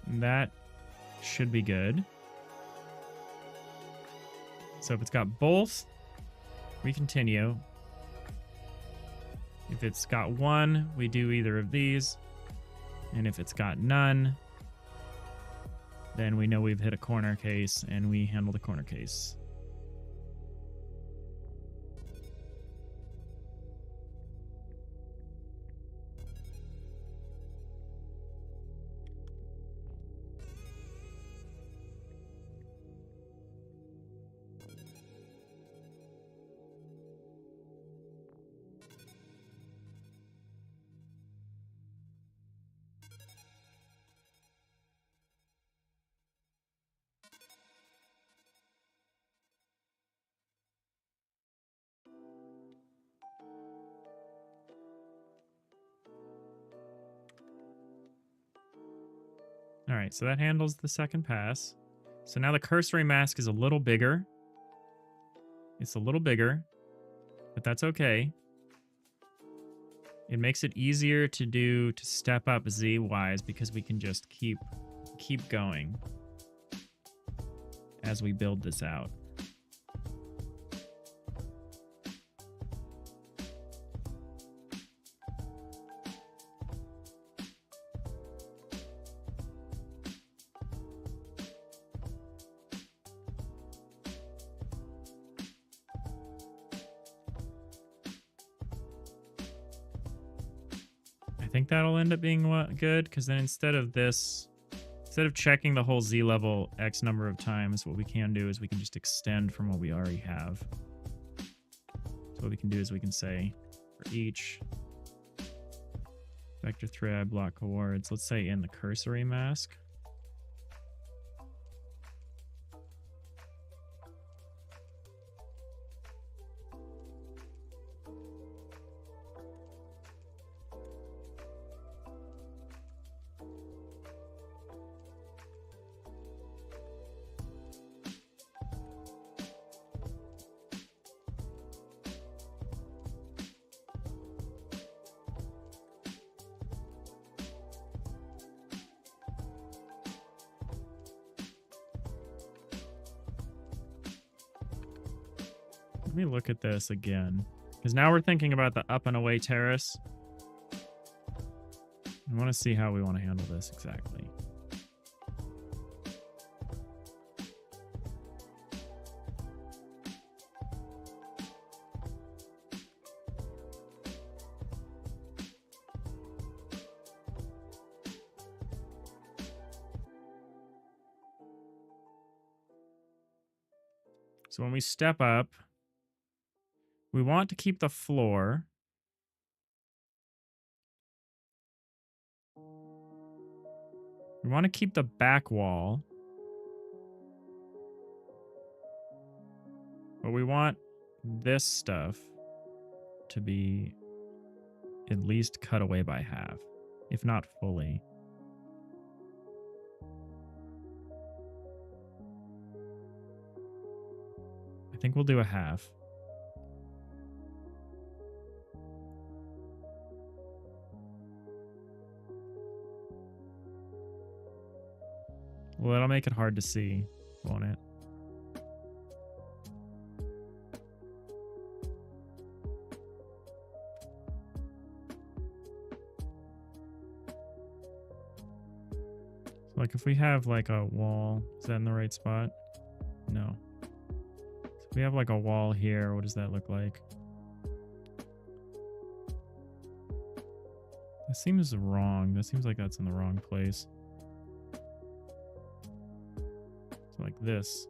And that should be good. So if it's got both, we continue. If it's got one, we do either of these. And if it's got none, then we know we've hit a corner case and we handle the corner case. All right, so that handles the second pass. So now the cursory mask is a little bigger. It's a little bigger, but that's okay. It makes it easier to step up Z-wise because we can just keep going as we build this out. I think that'll end up being good, because then instead of checking the whole Z level X number of times, what we can do is we can just extend from what we already have. So what we can do is we can say for each vector thread block coords, let's say in the cursory mask, let me look at this again, because now we're thinking about the up and away terrace. I want to see how we want to handle this exactly. So when we step up, we want to keep the floor. We want to keep the back wall. But we want this stuff to be at least cut away by half, if not fully. I think we'll do a half. Well, that'll make it hard to see, won't it? So like if we have like a wall, is that in the right spot? No. So if we have like a wall here, what does that look like? That seems wrong. That seems like that's in the wrong place. So like this.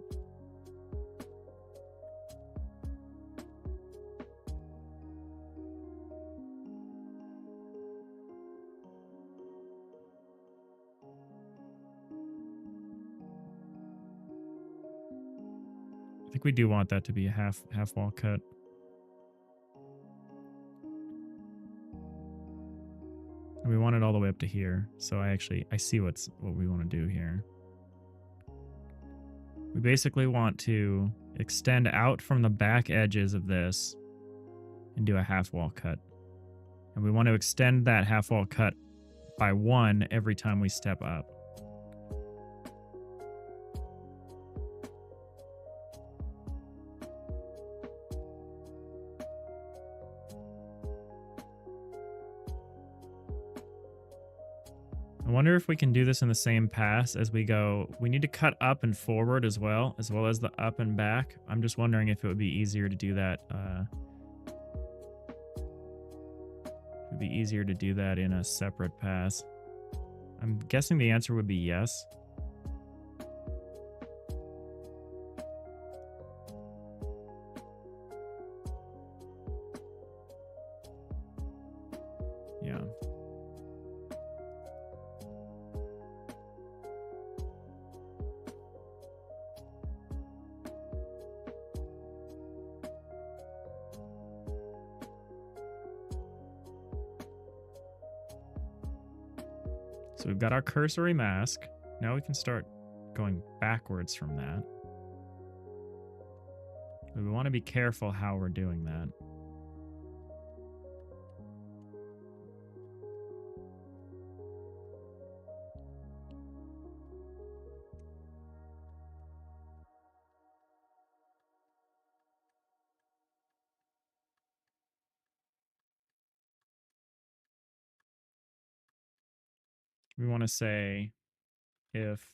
I think we do want that to be a half wall cut. And we want it all the way up to here. So I see what we want to do here. We basically want to extend out from the back edges of this and do a half wall cut. And we want to extend that half wall cut by 1 every time we step up. I wonder if we can do this in the same pass as we go. We need to cut up and forward as well as the up and back. I'm just wondering if it would be easier to do that. It would be easier to do that in a separate pass. I'm guessing the answer would be yes. Yeah. So we've got our cursory mask. Now we can start going backwards from that. But we want to be careful how we're doing that. we want to say if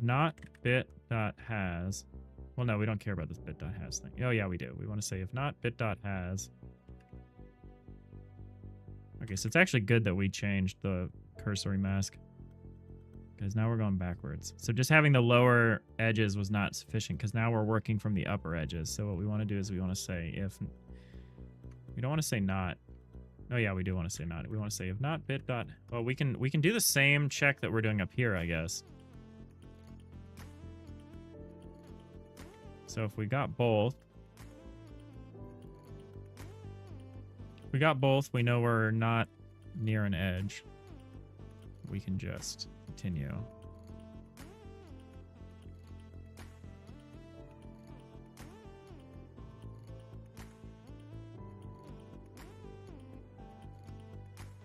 not bit dot has. Well, no, we don't care about this bit dot has thing. Oh yeah, we do. We want to say if not bit dot has. Okay, so it's actually good that we changed the cursory mask, because now we're going backwards. So just having the lower edges was not sufficient, because now we're working from the upper edges. So what we want to do is we want to say if. We don't want to say not. Oh yeah, we do want to say not. We want to say if not bit dot. Well, we can do the same check that we're doing up here, I guess. So if we got both, we know we're not near an edge. We can just continue.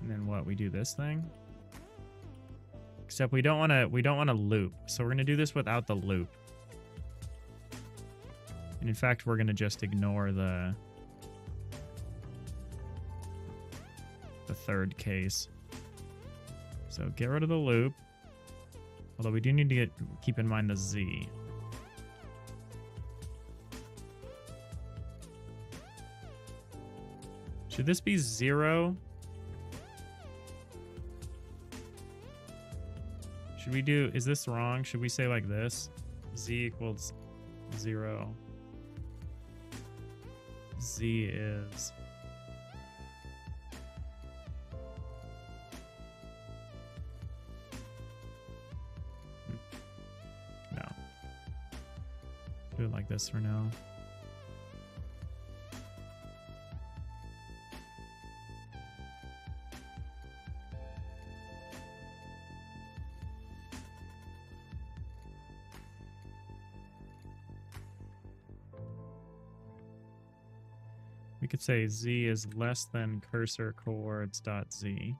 And then what? We do this thing. Except we don't want to loop. So we're going to do this without the loop. And in fact, we're going to just ignore the third case. So get rid of the loop. Although we do need to keep in mind the Z. Should this be 0? Should we do, is this wrong? Should we say like this? Z equals 0. Z is... No. Do it like this for now. We could say Z is less than cursor coords dot Z.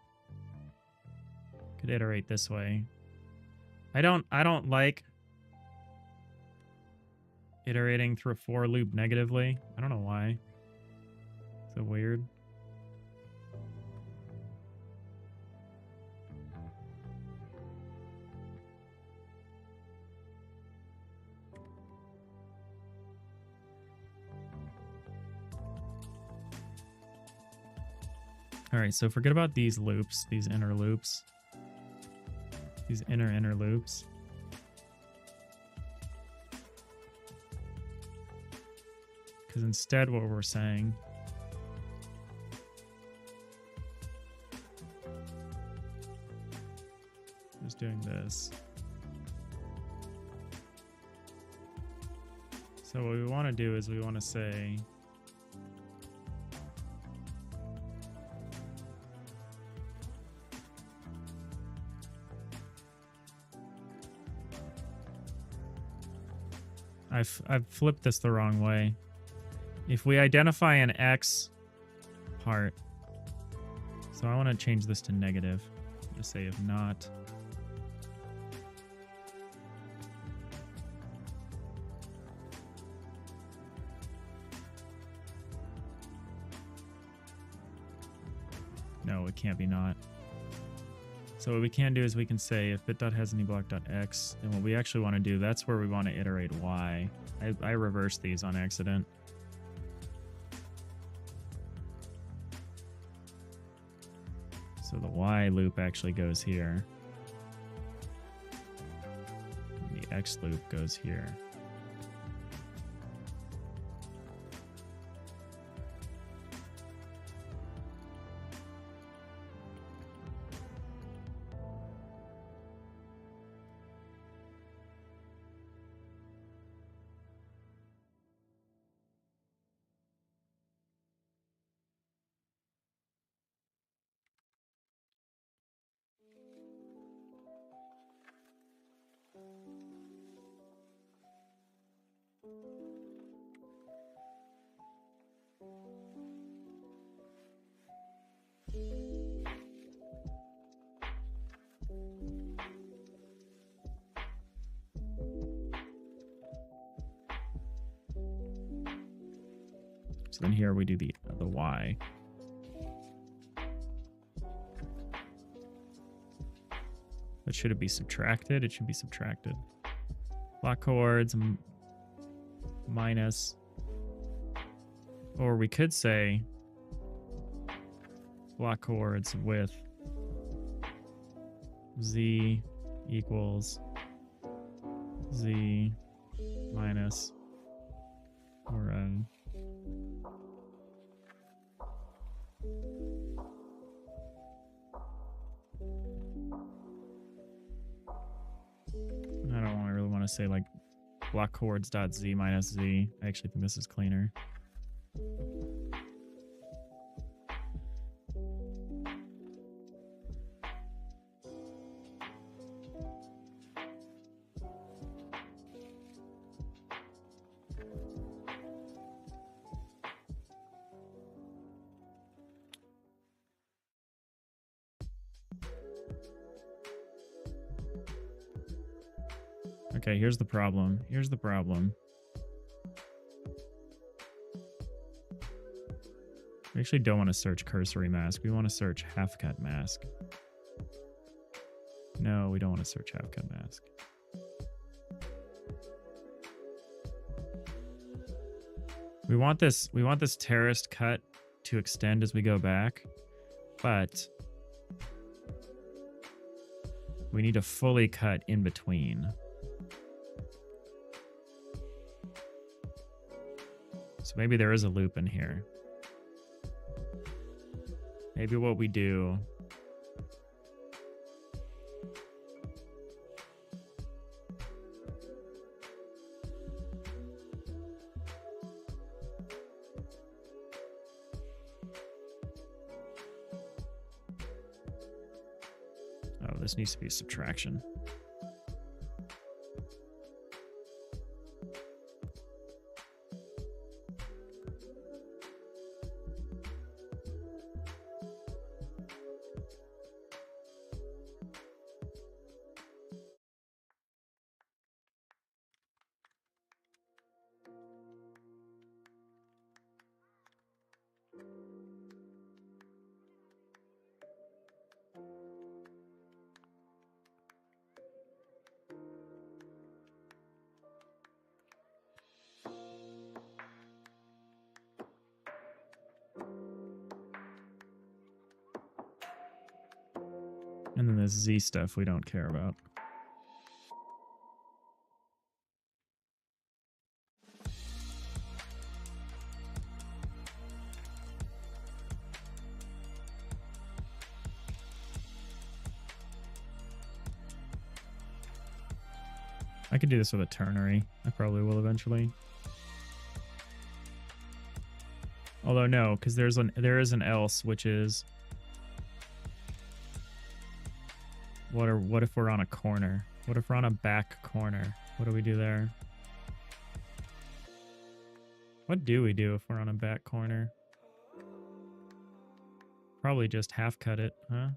Could iterate this way. I don't like iterating through a for loop negatively. I don't know why. So weird. All right, so forget about these loops, these inner loops, these inner loops. Because instead what we're saying is doing this. So what we want to do is we want to say I've flipped this the wrong way. If we identify an X part, so I want to change this to negative. Just say if not. No, it can't be not. So what we can do is we can say if bit.hasAnyBlock.x, then what we actually want to do, that's where we want to iterate y. I reversed these on accident. So the y loop actually goes here. And the x loop goes here. So then here we do the y. But should it be subtracted? It should be subtracted. Block coords minus, or we could say block coords with z equals z minus, or I don't really want to say like block coords dot z minus z. I actually think this is cleaner. Okay, here's the problem. Here's the problem. We actually don't want to search cursory mask. We want to search half cut mask. No, we don't want to search half cut mask. We want this terraced cut to extend as we go back, but we need to fully cut in between. So maybe there is a loop in here. Maybe what we do oh, this needs to be subtraction. And then this Z stuff we don't care about. I could do this with a ternary. I probably will eventually. Although no, because there is an else, which is what if we're on a corner? What if we're on a back corner? What do we do there? What do we do if we're on a back corner? Probably just half cut it, huh?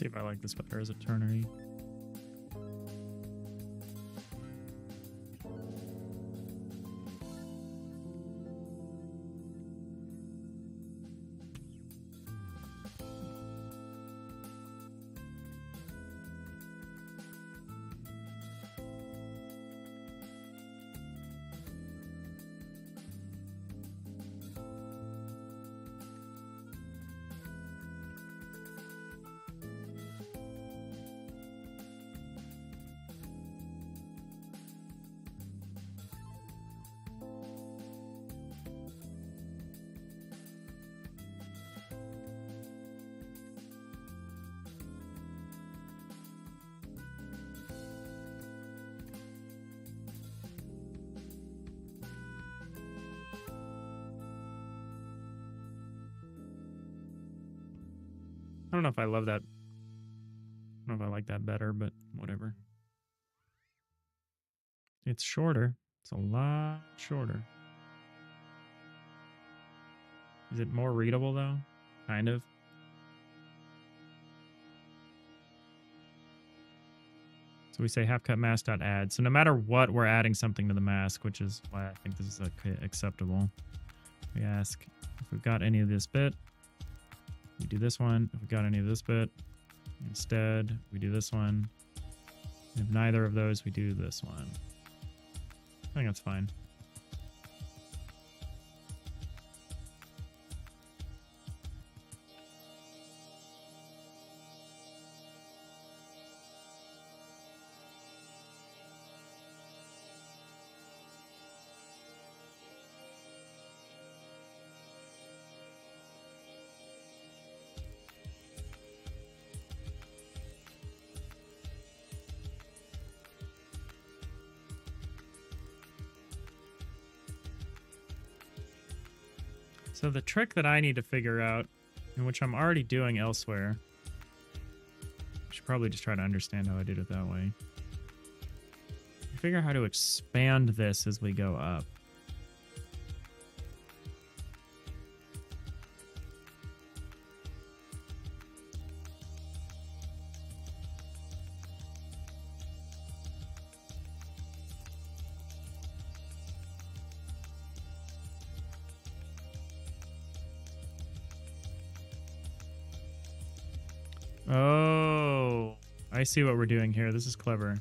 see if I like this better as a ternary. I don't know if I love that. I don't know if I like that better, but whatever. It's shorter. It's a lot shorter. Is it more readable though? Kind of. So we say half-cut mask.add. So no matter what, we're adding something to the mask, which is why I think this is acceptable. We ask if we've got any of this bit. We do this one. If we got any of this bit, instead, we do this one. If neither of those, we do this one. I think that's fine. So the trick that I need to figure out, and which I'm already doing elsewhere, I should probably just try to understand how I did it that way. Figure out how to expand this as we go up. Oh, I see what we're doing here. This is clever.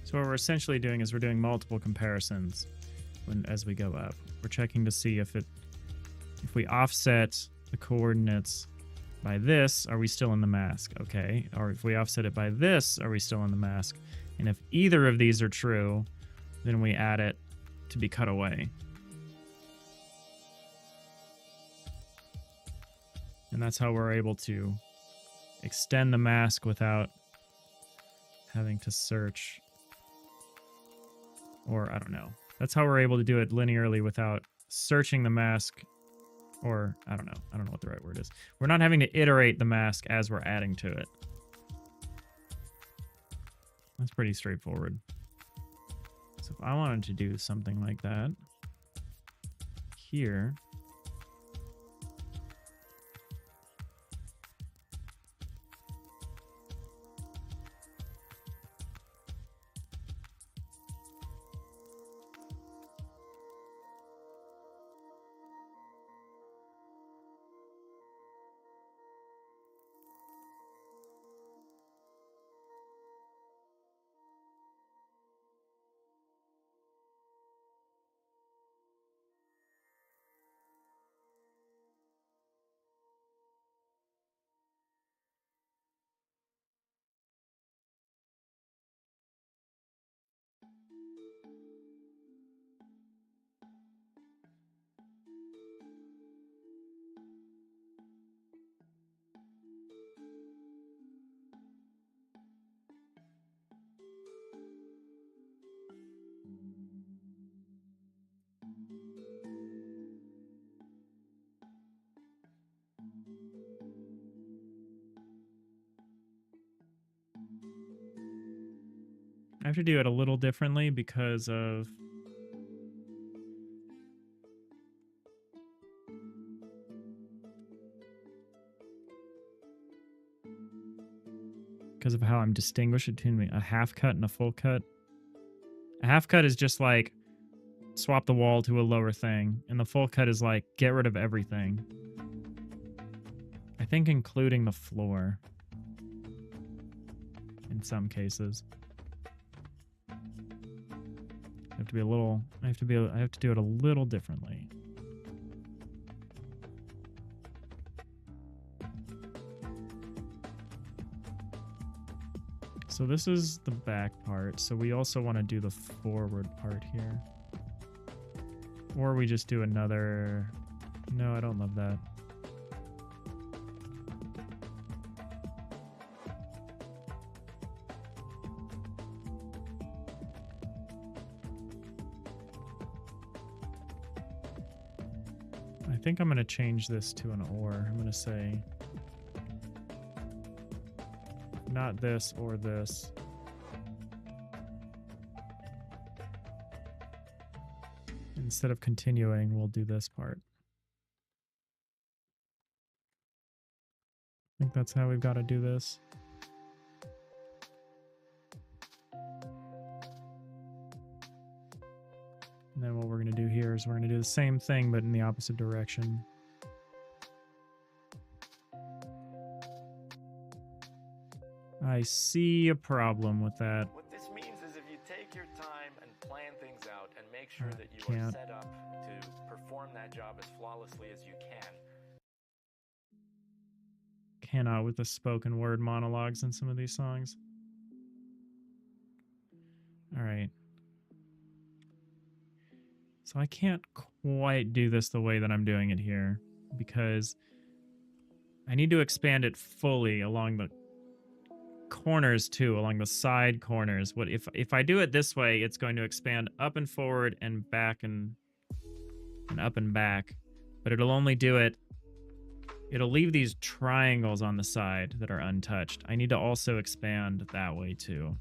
So what we're essentially doing is we're doing multiple comparisons as we go up. We're checking to see if we offset the coordinates by this, are we still in the mask? Okay. Or if we offset it by this, are we still in the mask? And if either of these are true, then we add it to be cut away. And that's how we're able to extend the mask without having to search. Or I don't know. That's how we're able to do it linearly without searching the mask. Or I don't know. I don't know what the right word is. We're not having to iterate the mask as we're adding to it. That's pretty straightforward. So if I wanted to do something like that here, have to do it a little differently because of how I'm distinguishing between a half cut and a full cut. A half cut is just like swap the wall to a lower thing, and the full cut is like get rid of everything. I think including the floor in some cases. I have to be a little, I have to do it a little differently. So this is the back part, so we also want to do the forward part here. Or we just do another... No, I don't love that. I think I'm going to change this to an or. I'm going to say not this or this. Instead of continuing, we'll do this part. I think that's how we've got to do this. And then what we're going to do here is we're going to do the same thing, but in the opposite direction. I see a problem with that. What this means is if you take your time and plan things out and make sure that you are set up to perform that job as flawlessly as you can. Cannot with the spoken word monologues in some of these songs. All right. So I can't quite do this the way that I'm doing it here because I need to expand it fully along the corners too, along the side corners. What if I do it this way, it's going to expand up and forward and back and up and back, but it'll only do it, it'll leave these triangles on the side that are untouched. I need to also expand that way too.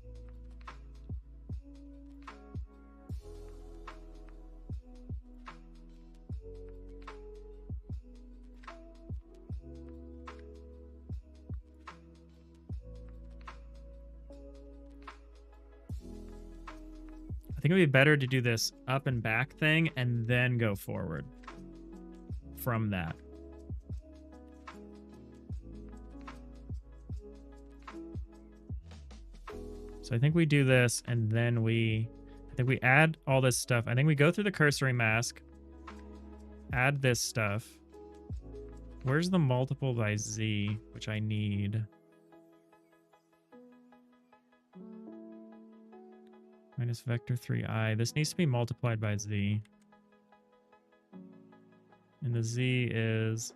I think it would be better to do this up and back thing and then go forward from that. So I think we do this and then I think we add all this stuff. I think we go through the cursory mask, add this stuff. Where's the multiple by Z, which I need? Minus vector 3i. This needs to be multiplied by Z. And the Z is...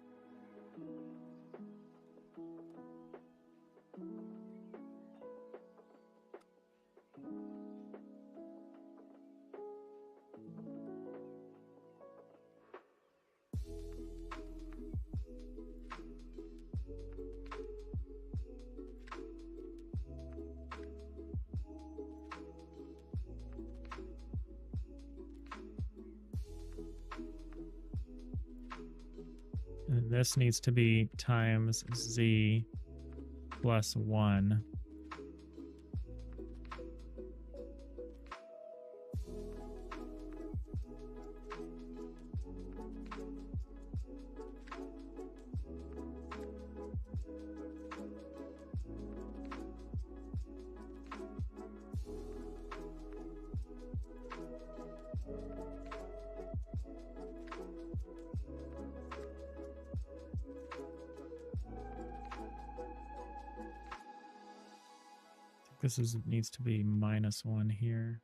And this needs to be times Z plus 1. This needs to be minus 1 here.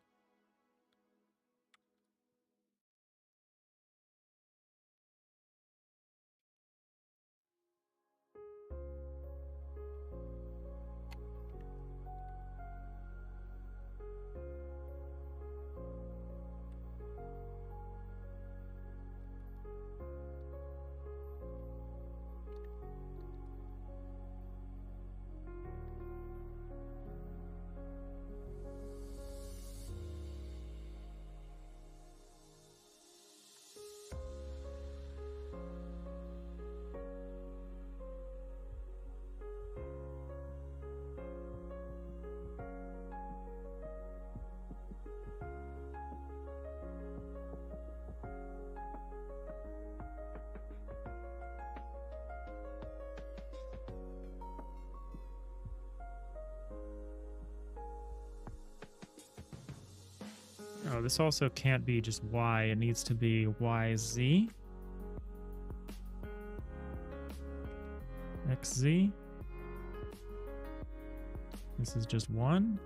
Oh, this also can't be just Y. It needs to be YZ. XZ. This is just 1.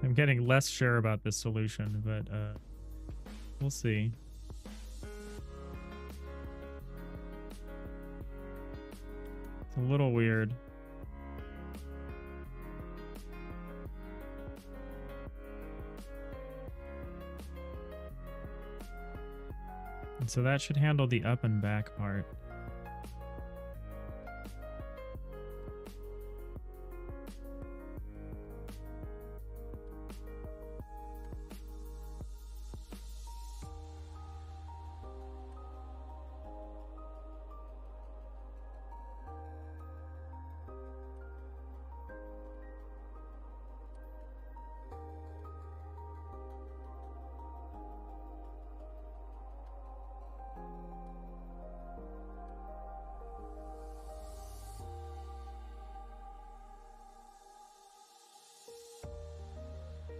I'm getting less sure about this solution, but we'll see. It's a little weird. And so that should handle the up and back part.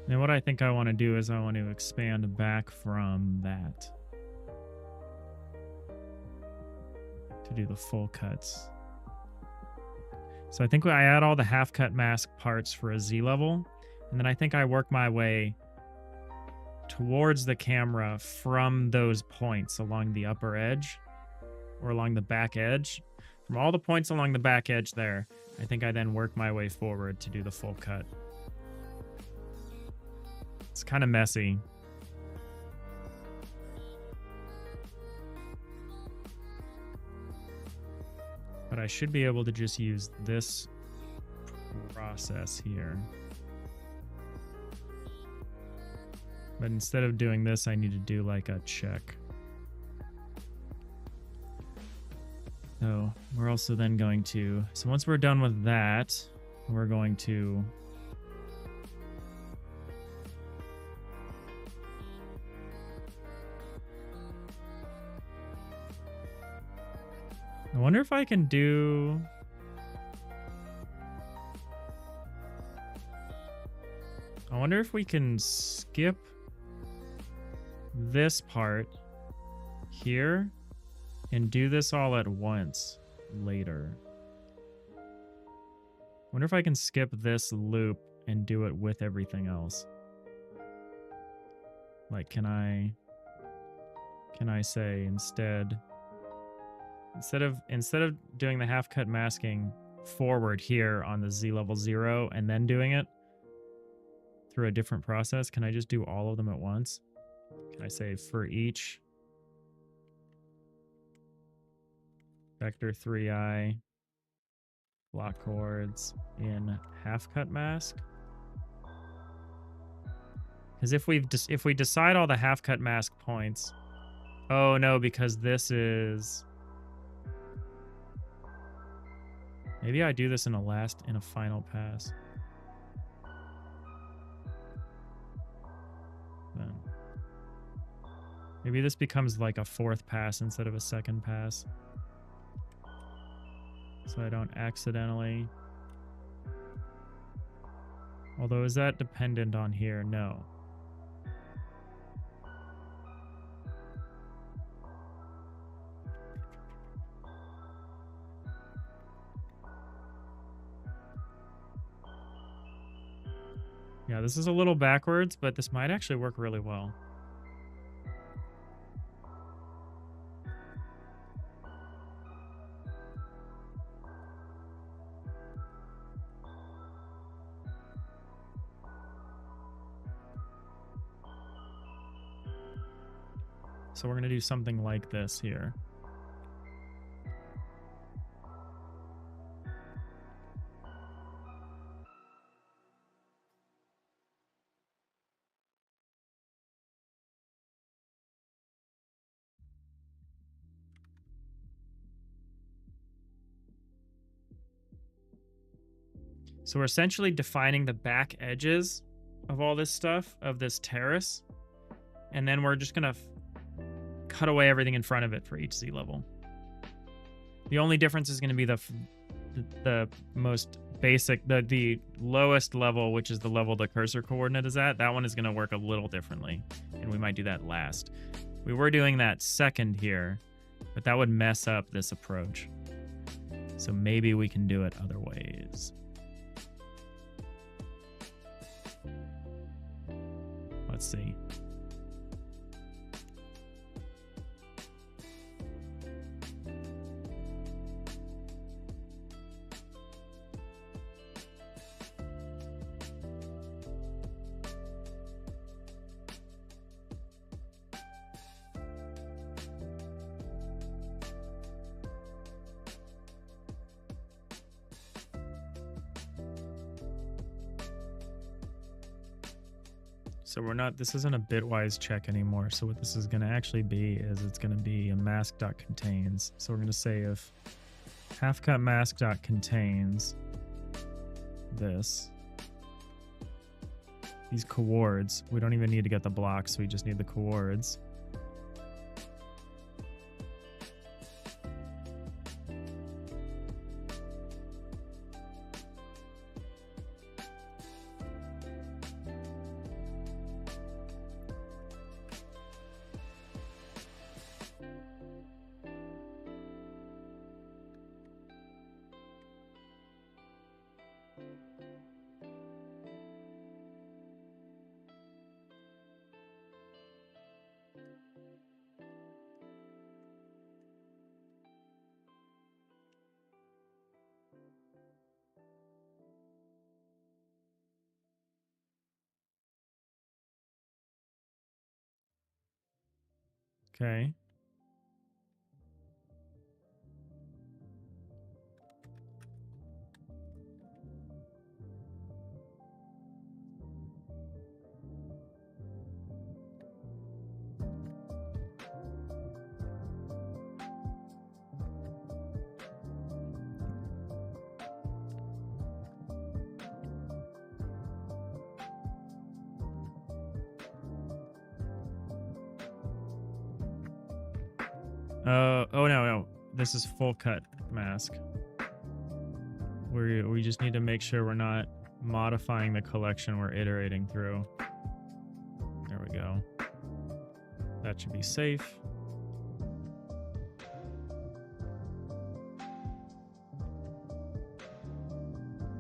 And what I think I want to do is I want to expand back from that to do the full cuts. So I think I add all the half cut mask parts for a Z level, and then I think I work my way towards the camera from those points along the upper edge or along the back edge. From all the points along the back edge there, I think I then work my way forward to do the full cut. It's kind of messy. But I should be able to just use this process here. But instead of doing this, I need to do like a check. So we're also then going to, so once we're done with that, we're going to I wonder if I can do... I wonder if we can skip this part here and do this all at once later. I wonder if I can skip this loop and do it with everything else. Like, can I say instead of doing the half cut masking forward here on the Z level 0 and then doing it through a different process, can I just do all of them at once? Can I say for each vector 3i block chords in half cut mask? Because if we decide all the half cut mask points, oh no, because this is, maybe I do this in a final pass. Then maybe this becomes like a fourth pass instead of a second pass, so I don't accidentally. Although, is that dependent on here? No. Yeah, this is a little backwards, but this might actually work really well. So we're going to do something like this here. So we're essentially defining the back edges of all this stuff, of this terrace, and then we're just going to cut away everything in front of it for each Z level. The only difference is going to be the most basic, the lowest level, which is the level the cursor coordinate is at. That one is going to work a little differently, and we might do that last. We were doing that second here, but that would mess up this approach. So maybe we can do it other ways. Let's see. So we're not, this isn't a bitwise check anymore. So what this is going to actually be is it's going to be a mask.contains. So we're going to say if half-cut mask.contains this, these coords, we don't even need to get the blocks, we just need the coords. Okay. Oh no, this is full cut mask. We just need to make sure we're not modifying the collection we're iterating through. There we go. That should be safe.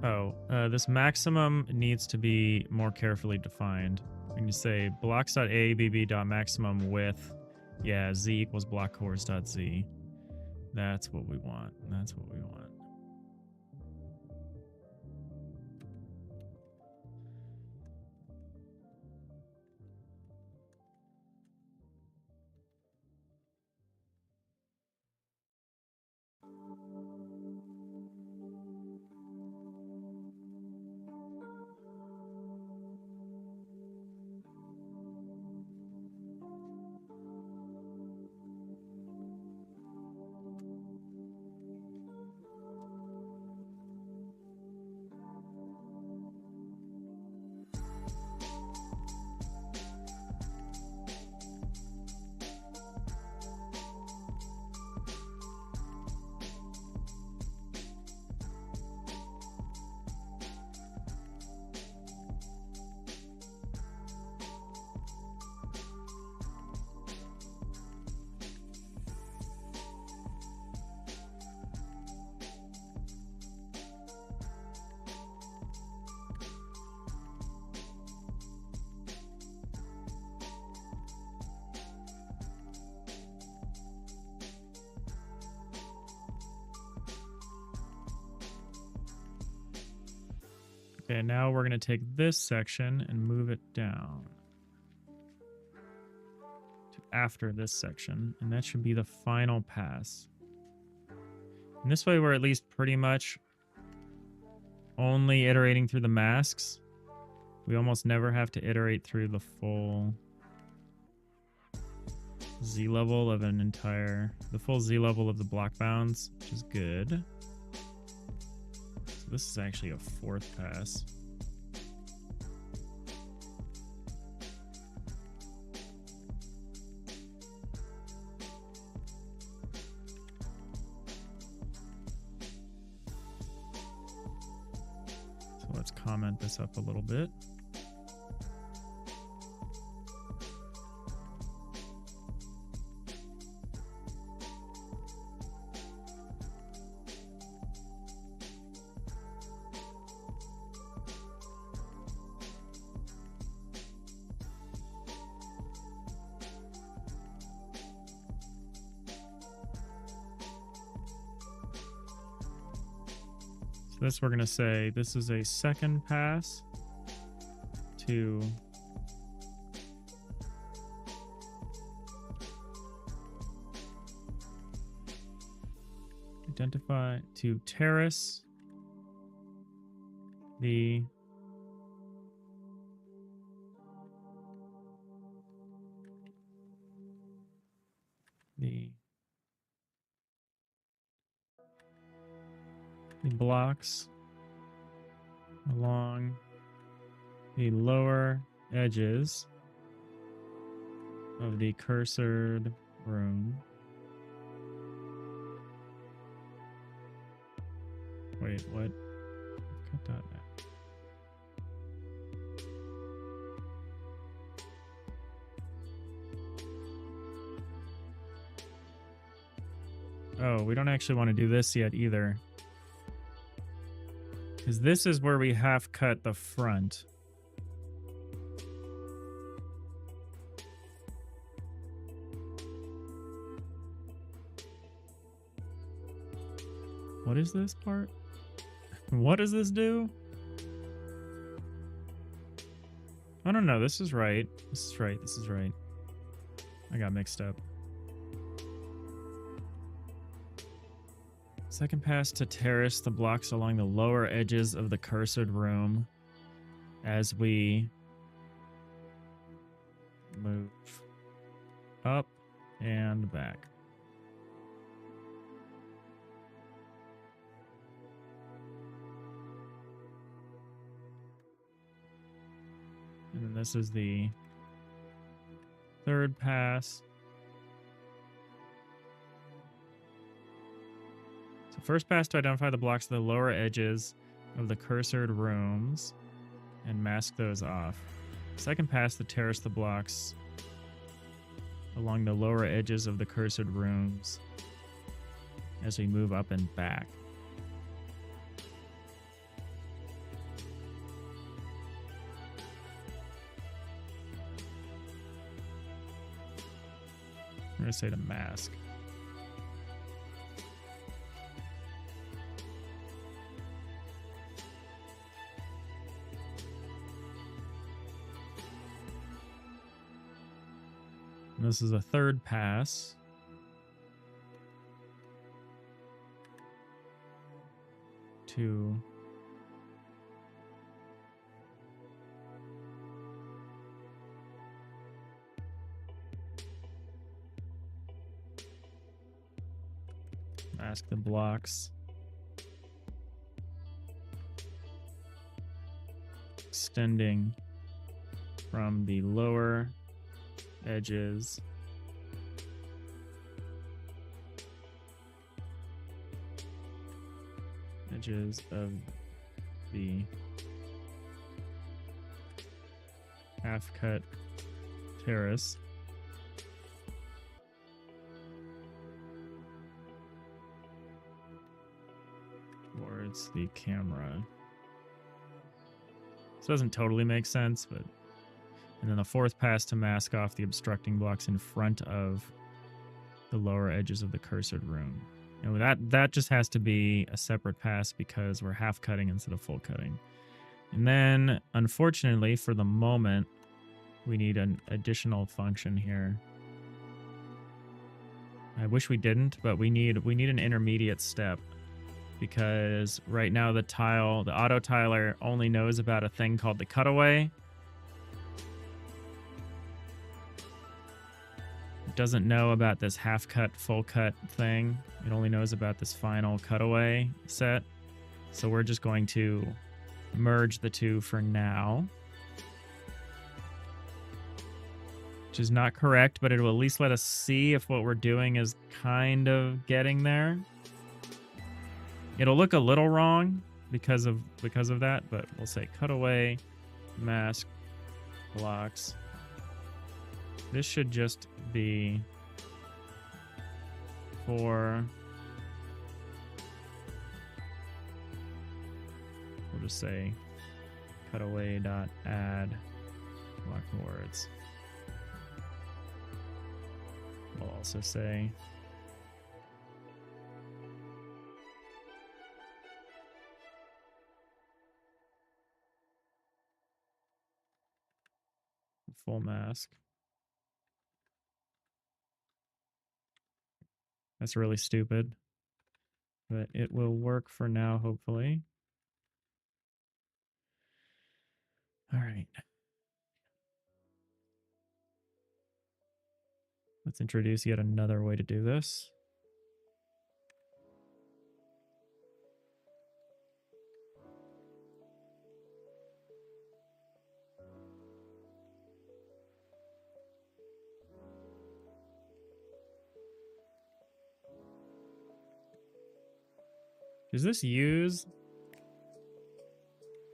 Oh, this maximum needs to be more carefully defined. We can say blocks.abb.maximum width. Yeah, z equals block cores.z. That's what we want. That's what we want. Okay, now we're going to take this section and move it down to after this section, and that should be the final pass. And this way we're at least pretty much only iterating through the masks. We almost never have to iterate through the full Z level of the full Z level of the block bounds, which is good. This is actually a fourth pass. let's comment this up a little bit. This we're going to say this is a second pass to identify, to terrace the blocks along the lower edges of the cursored room. Wait, what? Cut that out. Oh, we don't actually want to do this yet either. Because this is where we half cut the front. What is this part? What does this do? I don't know. This is right. This is right. This is right. I got mixed up. Second pass to terrace the blocks along the lower edges of the cursored room as we move up and back. And then this is the third pass. So first pass to identify the blocks at the lower edges of the cursored rooms and mask those off. Second pass to terrace the blocks along the lower edges of the cursored rooms as we move up and back. I'm going to say to mask. And this is a third pass. To mask the blocks extending from the lower edges of the half-cut terrace towards the camera. This doesn't totally make sense, but... And then the fourth pass to mask off the obstructing blocks in front of the lower edges of the cursored room. And that just has to be a separate pass because we're half cutting instead of full cutting. And then, unfortunately, for the moment, we need an additional function here. I wish we didn't, but we need an intermediate step because right now the auto tiler only knows about a thing called the cutaway. It doesn't know about this half cut, full cut thing. It only knows about this final cutaway set. So we're just going to merge the two for now. Which is not correct, but it will at least let us see if what we're doing is kind of getting there. It'll look a little wrong, because of that, but we'll say cutaway, mask, blocks. This should just be for, we'll just say cutaway dot add block words. We'll also say full mask. That's really stupid, but it will work for now, hopefully. All right. Let's introduce yet another way to do this. Is this used?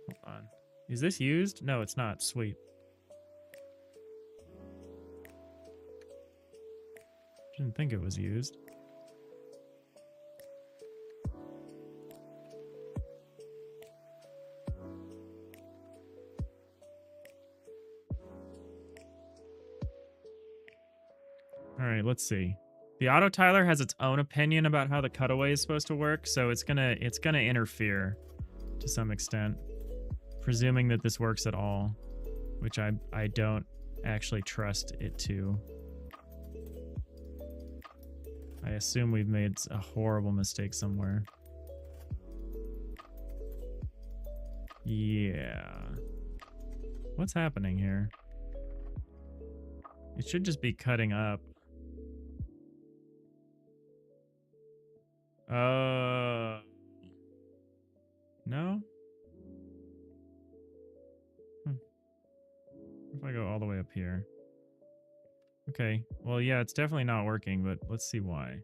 Hold on. Is this used? No, it's not. Sweet. Didn't think it was used. All right, let's see. The auto tiler has its own opinion about how the cutaway is supposed to work, so it's gonna interfere to some extent, presuming that this works at all, which I don't actually trust it to. I assume we've made a horrible mistake somewhere. Yeah. What's happening here? It should just be cutting up. No? If I go all the way up here. Okay, well, yeah, it's definitely not working, but let's see why.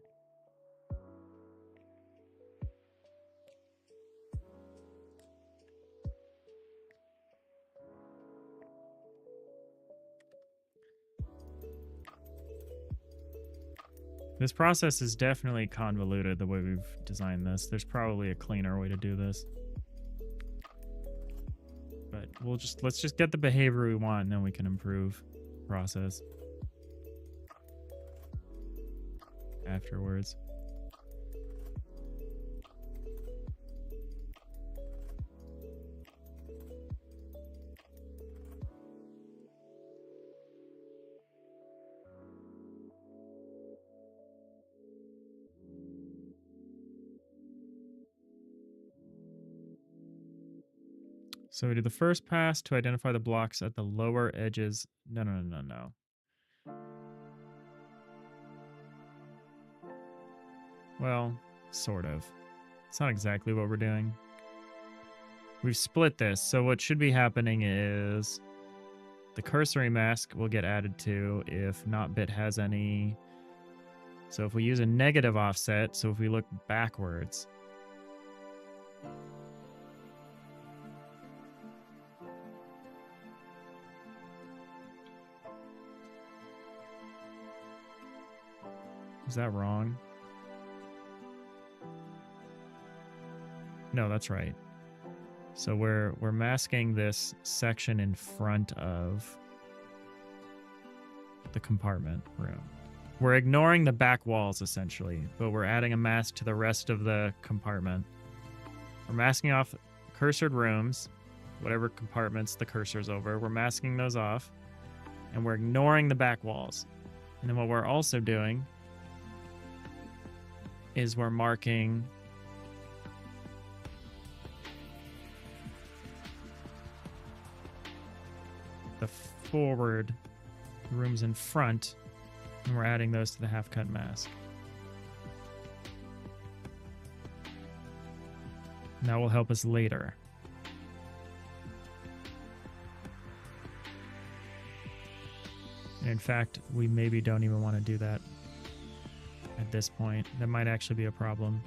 This process is definitely convoluted the way we've designed this. There's probably a cleaner way to do this. But let's just get the behavior we want, and then we can improve the process afterwards. So we do the first pass to identify the blocks at the lower edges. No. Well, sort of. It's not exactly what we're doing. We've split this, so what should be happening is the cursory mask will get added to if not_bit has any. So if we use a negative offset, so if we look backwards, is that wrong? No, that's right. So we're masking this section in front of the compartment room. We're ignoring the back walls essentially, but we're adding a mask to the rest of the compartment. We're masking off cursored rooms, whatever compartments the cursor's over. We're masking those off, and we're ignoring the back walls. And then what we're also doing is we're marking the forward rooms in front, and we're adding those to the half-cut mask. And that will help us later. And in fact, we maybe don't even want to do that at this point. That might actually be a problem.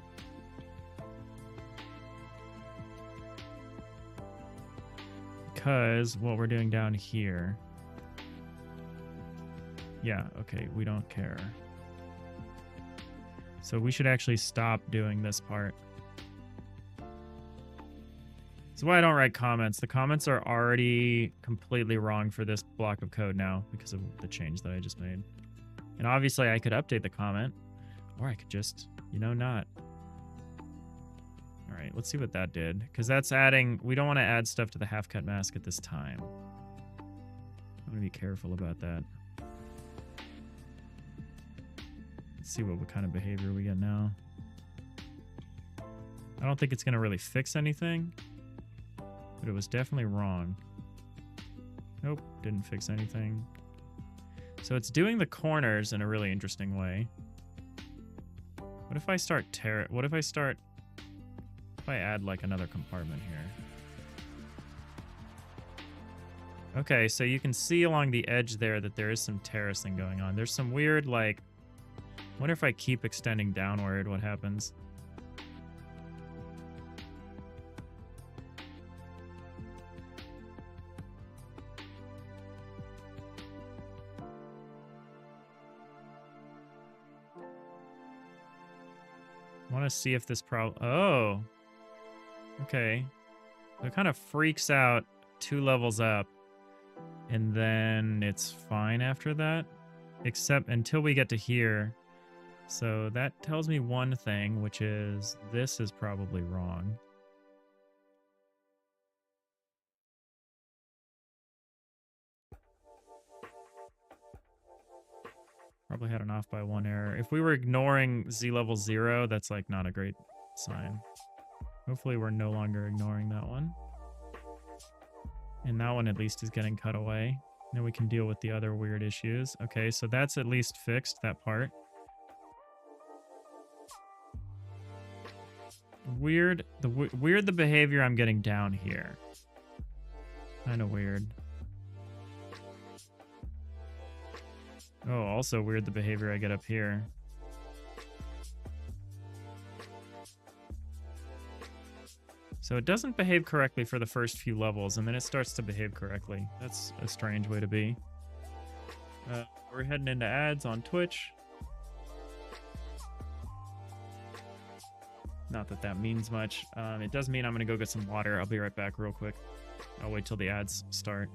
because what we're doing down here. Yeah, okay, we don't care. So we should actually stop doing this part. That's why I don't write comments. The comments are already completely wrong for this block of code now because of the change that I just made. And obviously I could update the comment, or I could just, you know, not. All right, let's see what that did. Because that's adding, we don't want to add stuff to the half-cut mask at this time. I'm going to be careful about that. Let's see what kind of behavior we get now. I don't think it's going to really fix anything, but it was definitely wrong. Nope, didn't fix anything. So it's doing the corners in a really interesting way. What if I start if I add like another compartment here? Okay, so you can see along the edge there that there is some terracing going on. There's some weird, like, I wonder if I keep extending downward, what happens? I want to see if this problem... Oh! Okay. It kind of freaks out 2 levels up, and then it's fine after that, except until we get to here. So that tells me one thing, which is this is probably wrong. Probably had an off by 1 error. If we were ignoring Z level 0, that's like not a great sign. Hopefully we're no longer ignoring that one. And that one at least is getting cut away. Then we can deal with the other weird issues. Okay, so that's at least fixed, that part. Weird the behavior I'm getting down here. Kind of weird. Oh, also weird the behavior I get up here. So it doesn't behave correctly for the first few levels, and then it starts to behave correctly. That's a strange way to be. We're heading into ads on Twitch. Not that that means much. It does mean I'm going to go get some water. I'll be right back real quick. I'll wait till the ads start.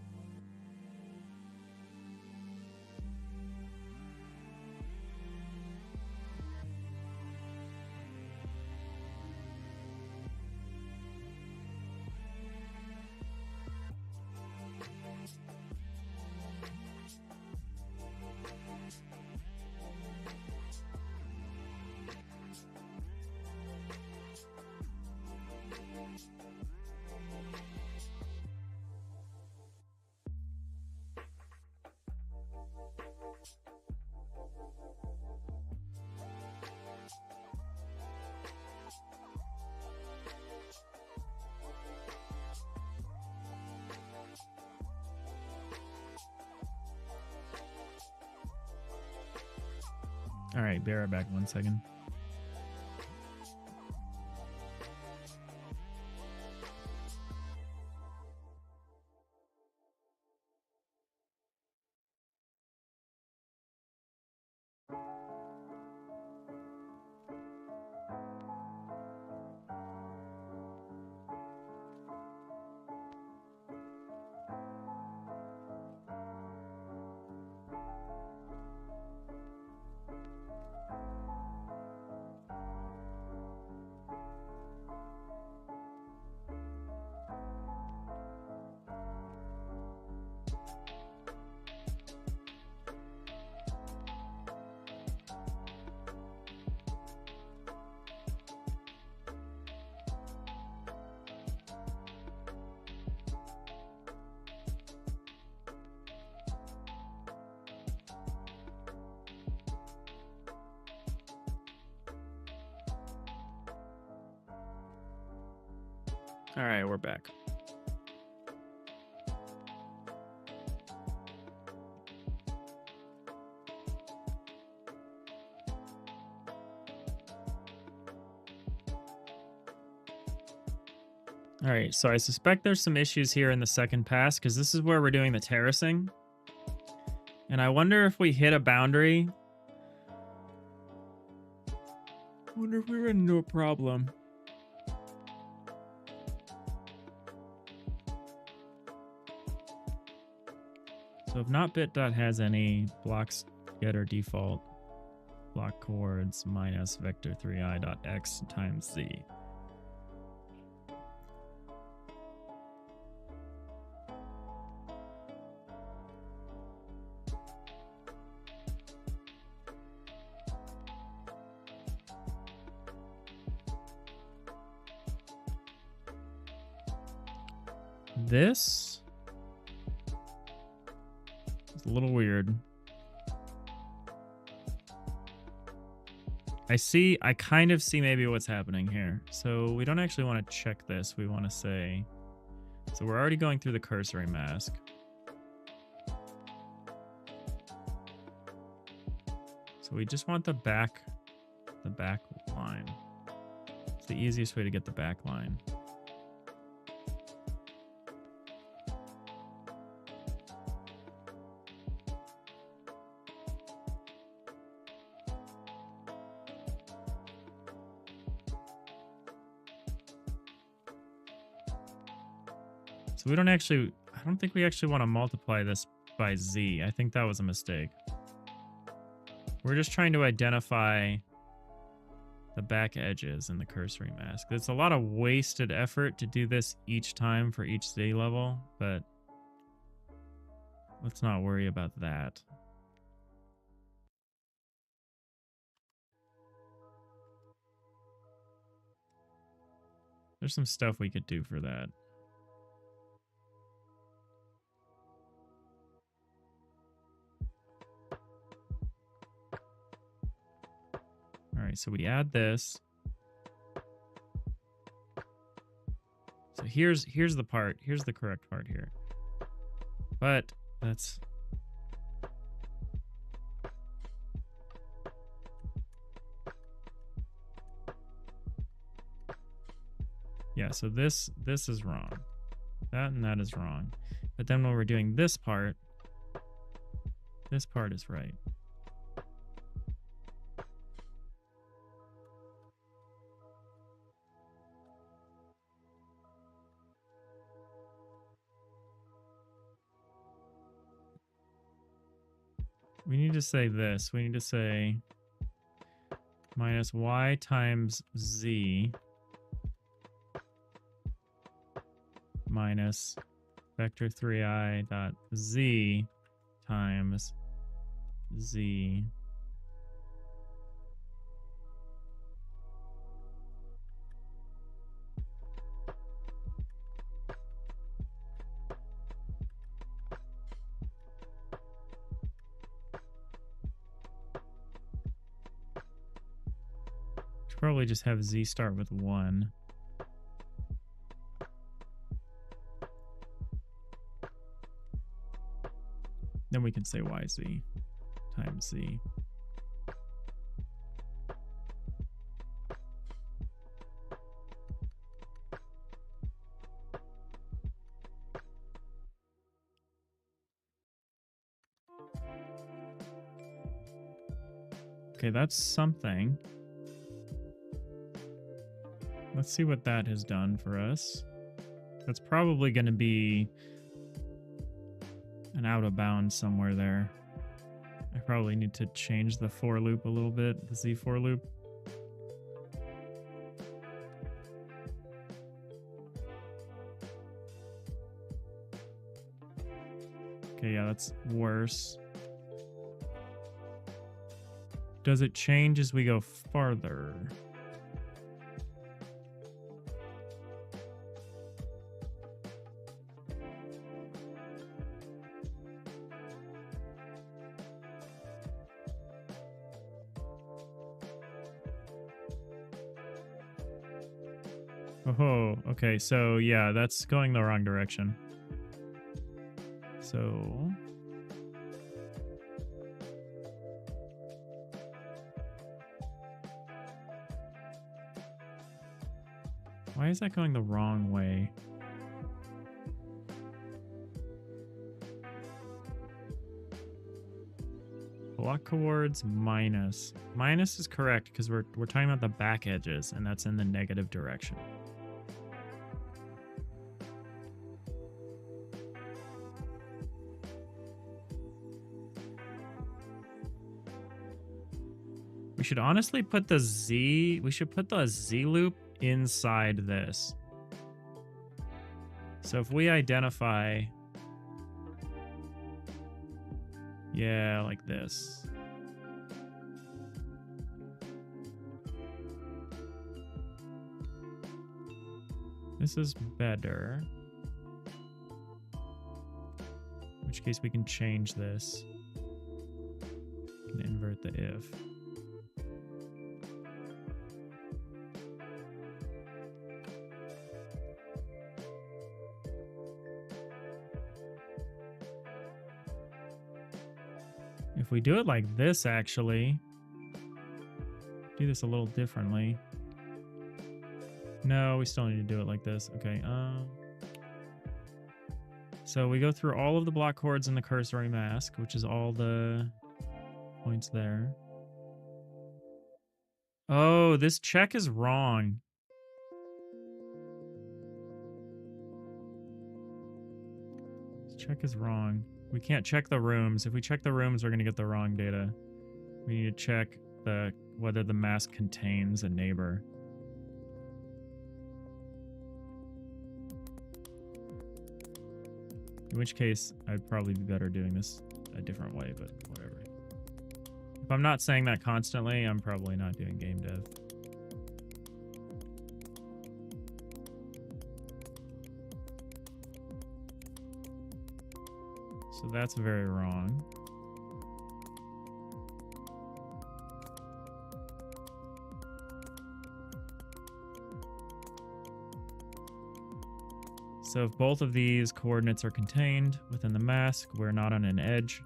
All right, be right back 1 second. All right, we're back. All right, so I suspect there's some issues here in the second pass because this is where we're doing the terracing. And I wonder if we hit a boundary. I wonder if we run into a problem. So if not bit.has has any blocks getter default block coords minus vector3i.x times z. This is a little weird. I kind of see maybe what's happening here. So we don't actually want to check this. We want to say, so we're already going through the cursory mask. So we just want the back line. It's the easiest way to get the back line. So we don't actually, I don't think we actually want to multiply this by z. I think that was a mistake. We're just trying to identify the back edges in the cursory mask. It's a lot of wasted effort to do this each time for each z level, but let's not worry about that. There's some stuff we could do for that. All right, so we add this. So here's the part. Here's the correct part here. But that's yeah, so this is wrong. That and that is wrong. But then when we're doing this part is right. We need to say this. We need to say minus y times z minus vector 3i dot z times z probably just have z start with 1. Then we can say yz times z. Okay, that's something. Let's see what that has done for us. That's probably going to be an out of bounds somewhere there. I probably need to change the for loop a little bit, the z for loop. Okay, yeah, that's worse. Does it change as we go farther? Oh, okay, so yeah, that's going the wrong direction. So Why is that going the wrong way? Block coords minus. Minus is correct because we're talking about the back edges, and that's in the negative direction. We should honestly put the Z, we should put the Z loop inside this. So if we identify, yeah, like this. This is better. In which case we can change this. We can invert the if. If we do it like this, actually, do this a little differently. No, we still need to do it like this. Okay. So we go through all of the block chords in the cursory mask, which is all the points there. Oh, this check is wrong. This check is wrong. We can't check the rooms. If we check the rooms, we're going to get the wrong data. We need to check whether the mask contains a neighbor. In which case, I'd probably be better doing this a different way, but whatever. If I'm not saying that constantly, I'm probably not doing game dev. So that's very wrong. So if both of these coordinates are contained within the mask, we're not on an edge.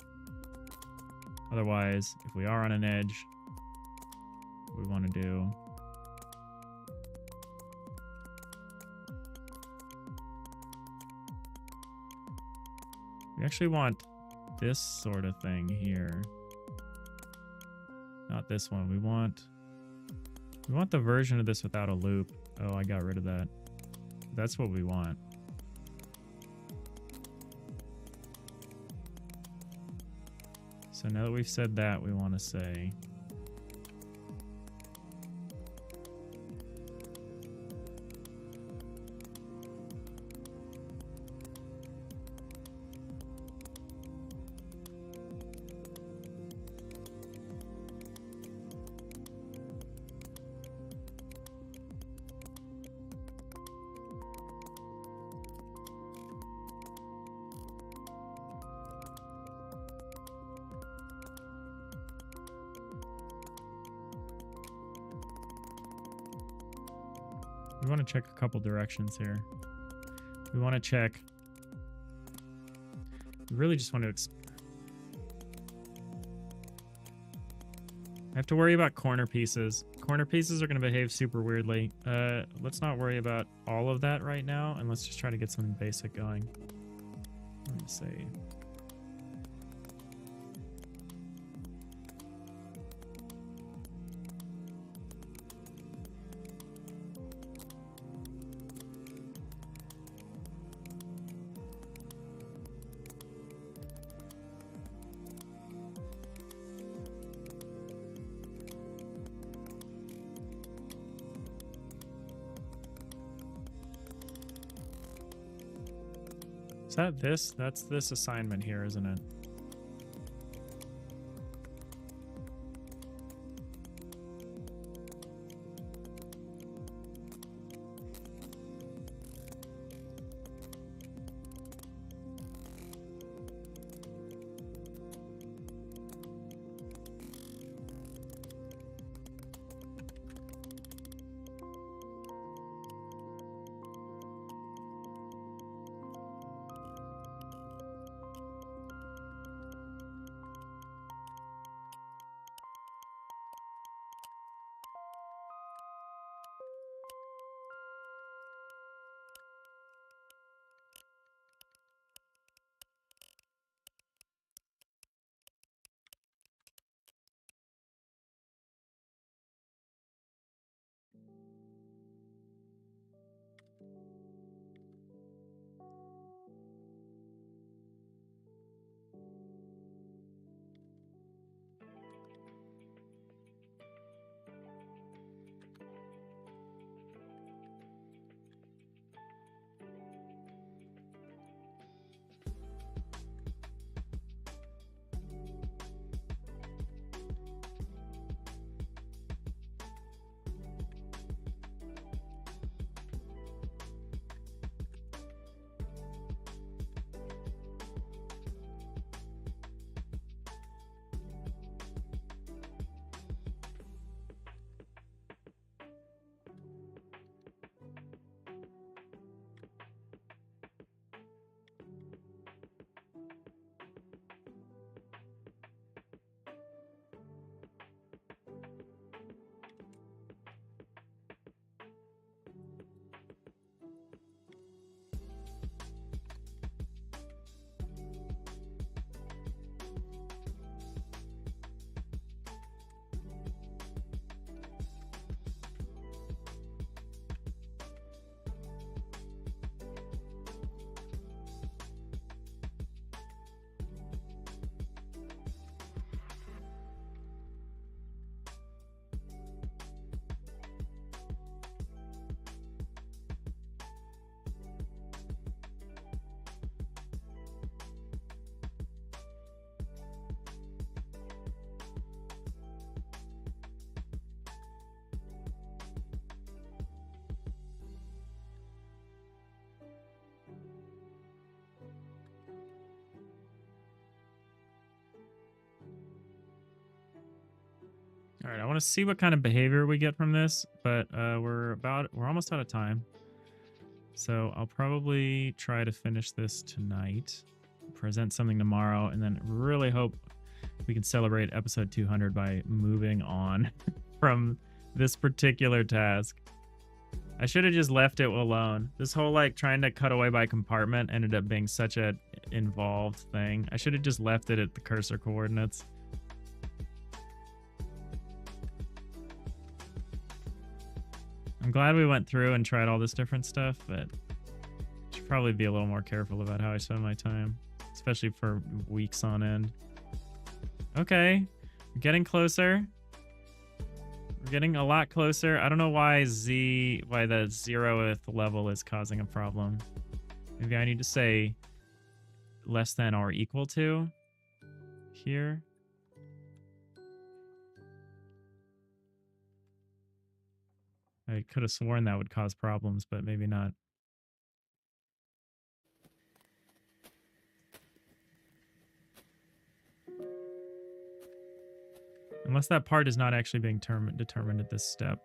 Otherwise, if we are on an edge, what we want to do we actually want this sort of thing here. Not this one. We want the version of this without a loop. Oh, I got rid of that. That's what we want. So now that we've said that, we want to say we want to check a couple directions here. We want to check. We really just want to. I have to worry about corner pieces. Corner pieces are going to behave super weirdly. Let's not worry about all of that right now, and let's just try to get something basic going. Let me see. Is that this? That's this assignment here, isn't it? All right, I want to see what kind of behavior we get from this, but we're almost out of time. So I'll probably try to finish this tonight, present something tomorrow, and then really hope we can celebrate episode 200 by moving on from this particular task. I should have just left it alone. This whole like trying to cut away by compartment ended up being such a involved thing. I should have just left it at the cursor coordinates. I'm glad we went through and tried all this different stuff, but I should probably be a little more careful about how I spend my time, especially for weeks on end. Okay, we're getting closer. We're getting a lot closer. I don't know why the 0th level is causing a problem. Maybe I need to say less than or equal to here. I could have sworn that would cause problems, but maybe not. Unless that part is not actually being determined at this step.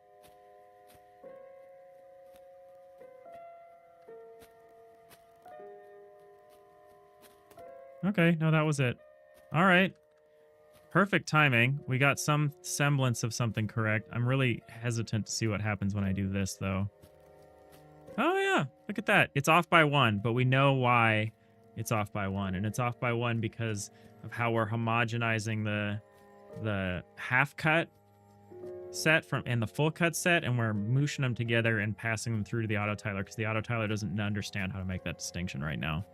Okay, no, that was it. All right. Perfect timing. We got some semblance of something correct. I'm really hesitant to see what happens when I do this, though. Oh, yeah. Look at that. It's off by 1, but we know why it's off by 1. And it's off by 1 because of how we're homogenizing the half cut set and the full cut set, and we're mooshing them together and passing them through to the autotiler because the autotiler doesn't understand how to make that distinction right now.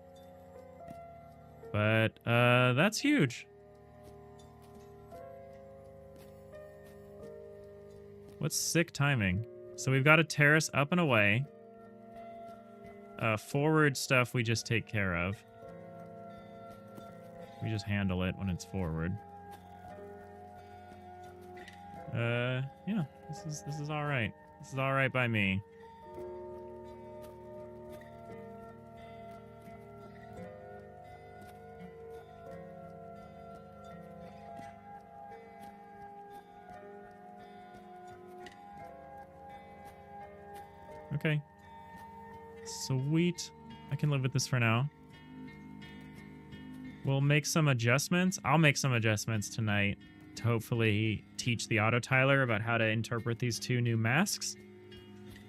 But that's huge. What's sick timing? So we've got a terrace up and away. Forward stuff we just take care of. We just handle it when it's forward. Yeah, this is all right. This is all right by me. Okay. Sweet. I can live with this for now. We'll make some adjustments. I'll make some adjustments tonight to hopefully teach the autotiler about how to interpret these 2 new masks.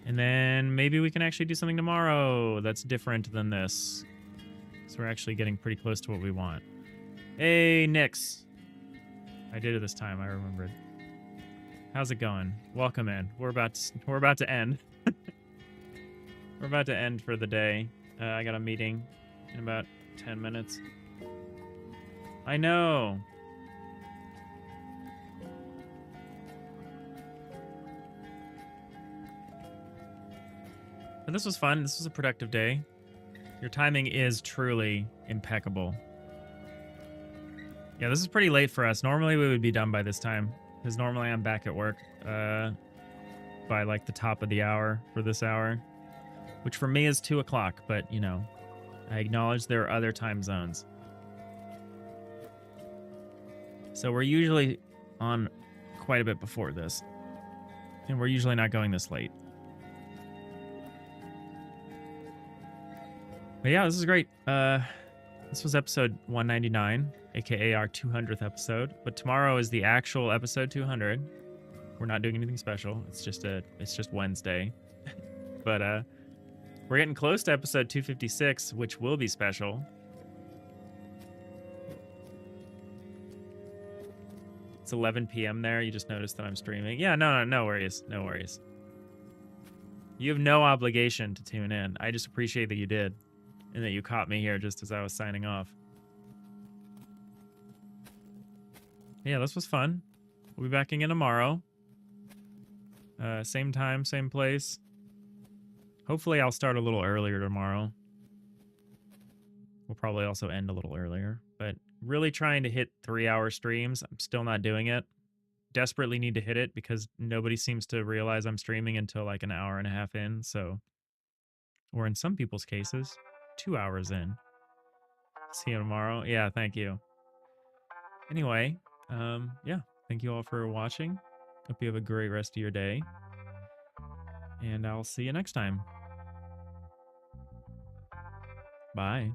And then maybe we can actually do something tomorrow that's different than this. So we're actually getting pretty close to what we want. Hey, Nix. I did it this time, I remembered. How's it going? Welcome in. We're about to end. We're about to end for the day. I got a meeting in about 10 minutes. I know. But this was fun. This was a productive day. Your timing is truly impeccable. Yeah, this is pretty late for us. Normally we would be done by this time, because normally I'm back at work by like the top of the hour for this hour. Which for me is 2 o'clock, but, you know, I acknowledge there are other time zones. So we're usually on quite a bit before this. And we're usually not going this late. But yeah, this is great. This was episode 199, aka our 200th episode. But tomorrow is the actual episode 200. We're not doing anything special. It's just Wednesday. But we're getting close to episode 256, which will be special. It's 11 p.m. there. You just noticed that I'm streaming. Yeah, no worries. No worries. You have no obligation to tune in. I just appreciate that you did, and that you caught me here just as I was signing off. Yeah, this was fun. We'll be back again tomorrow. Same time, same place. Hopefully I'll start a little earlier tomorrow. We'll probably also end a little earlier, but really trying to hit 3-hour streams. I'm still not doing it. Desperately need to hit it because nobody seems to realize I'm streaming until like an hour and a half in. So, or in some people's cases, 2 hours in. See you tomorrow. Yeah, thank you. Anyway, yeah, thank you all for watching. Hope you have a great rest of your day. And I'll see you next time. Bye.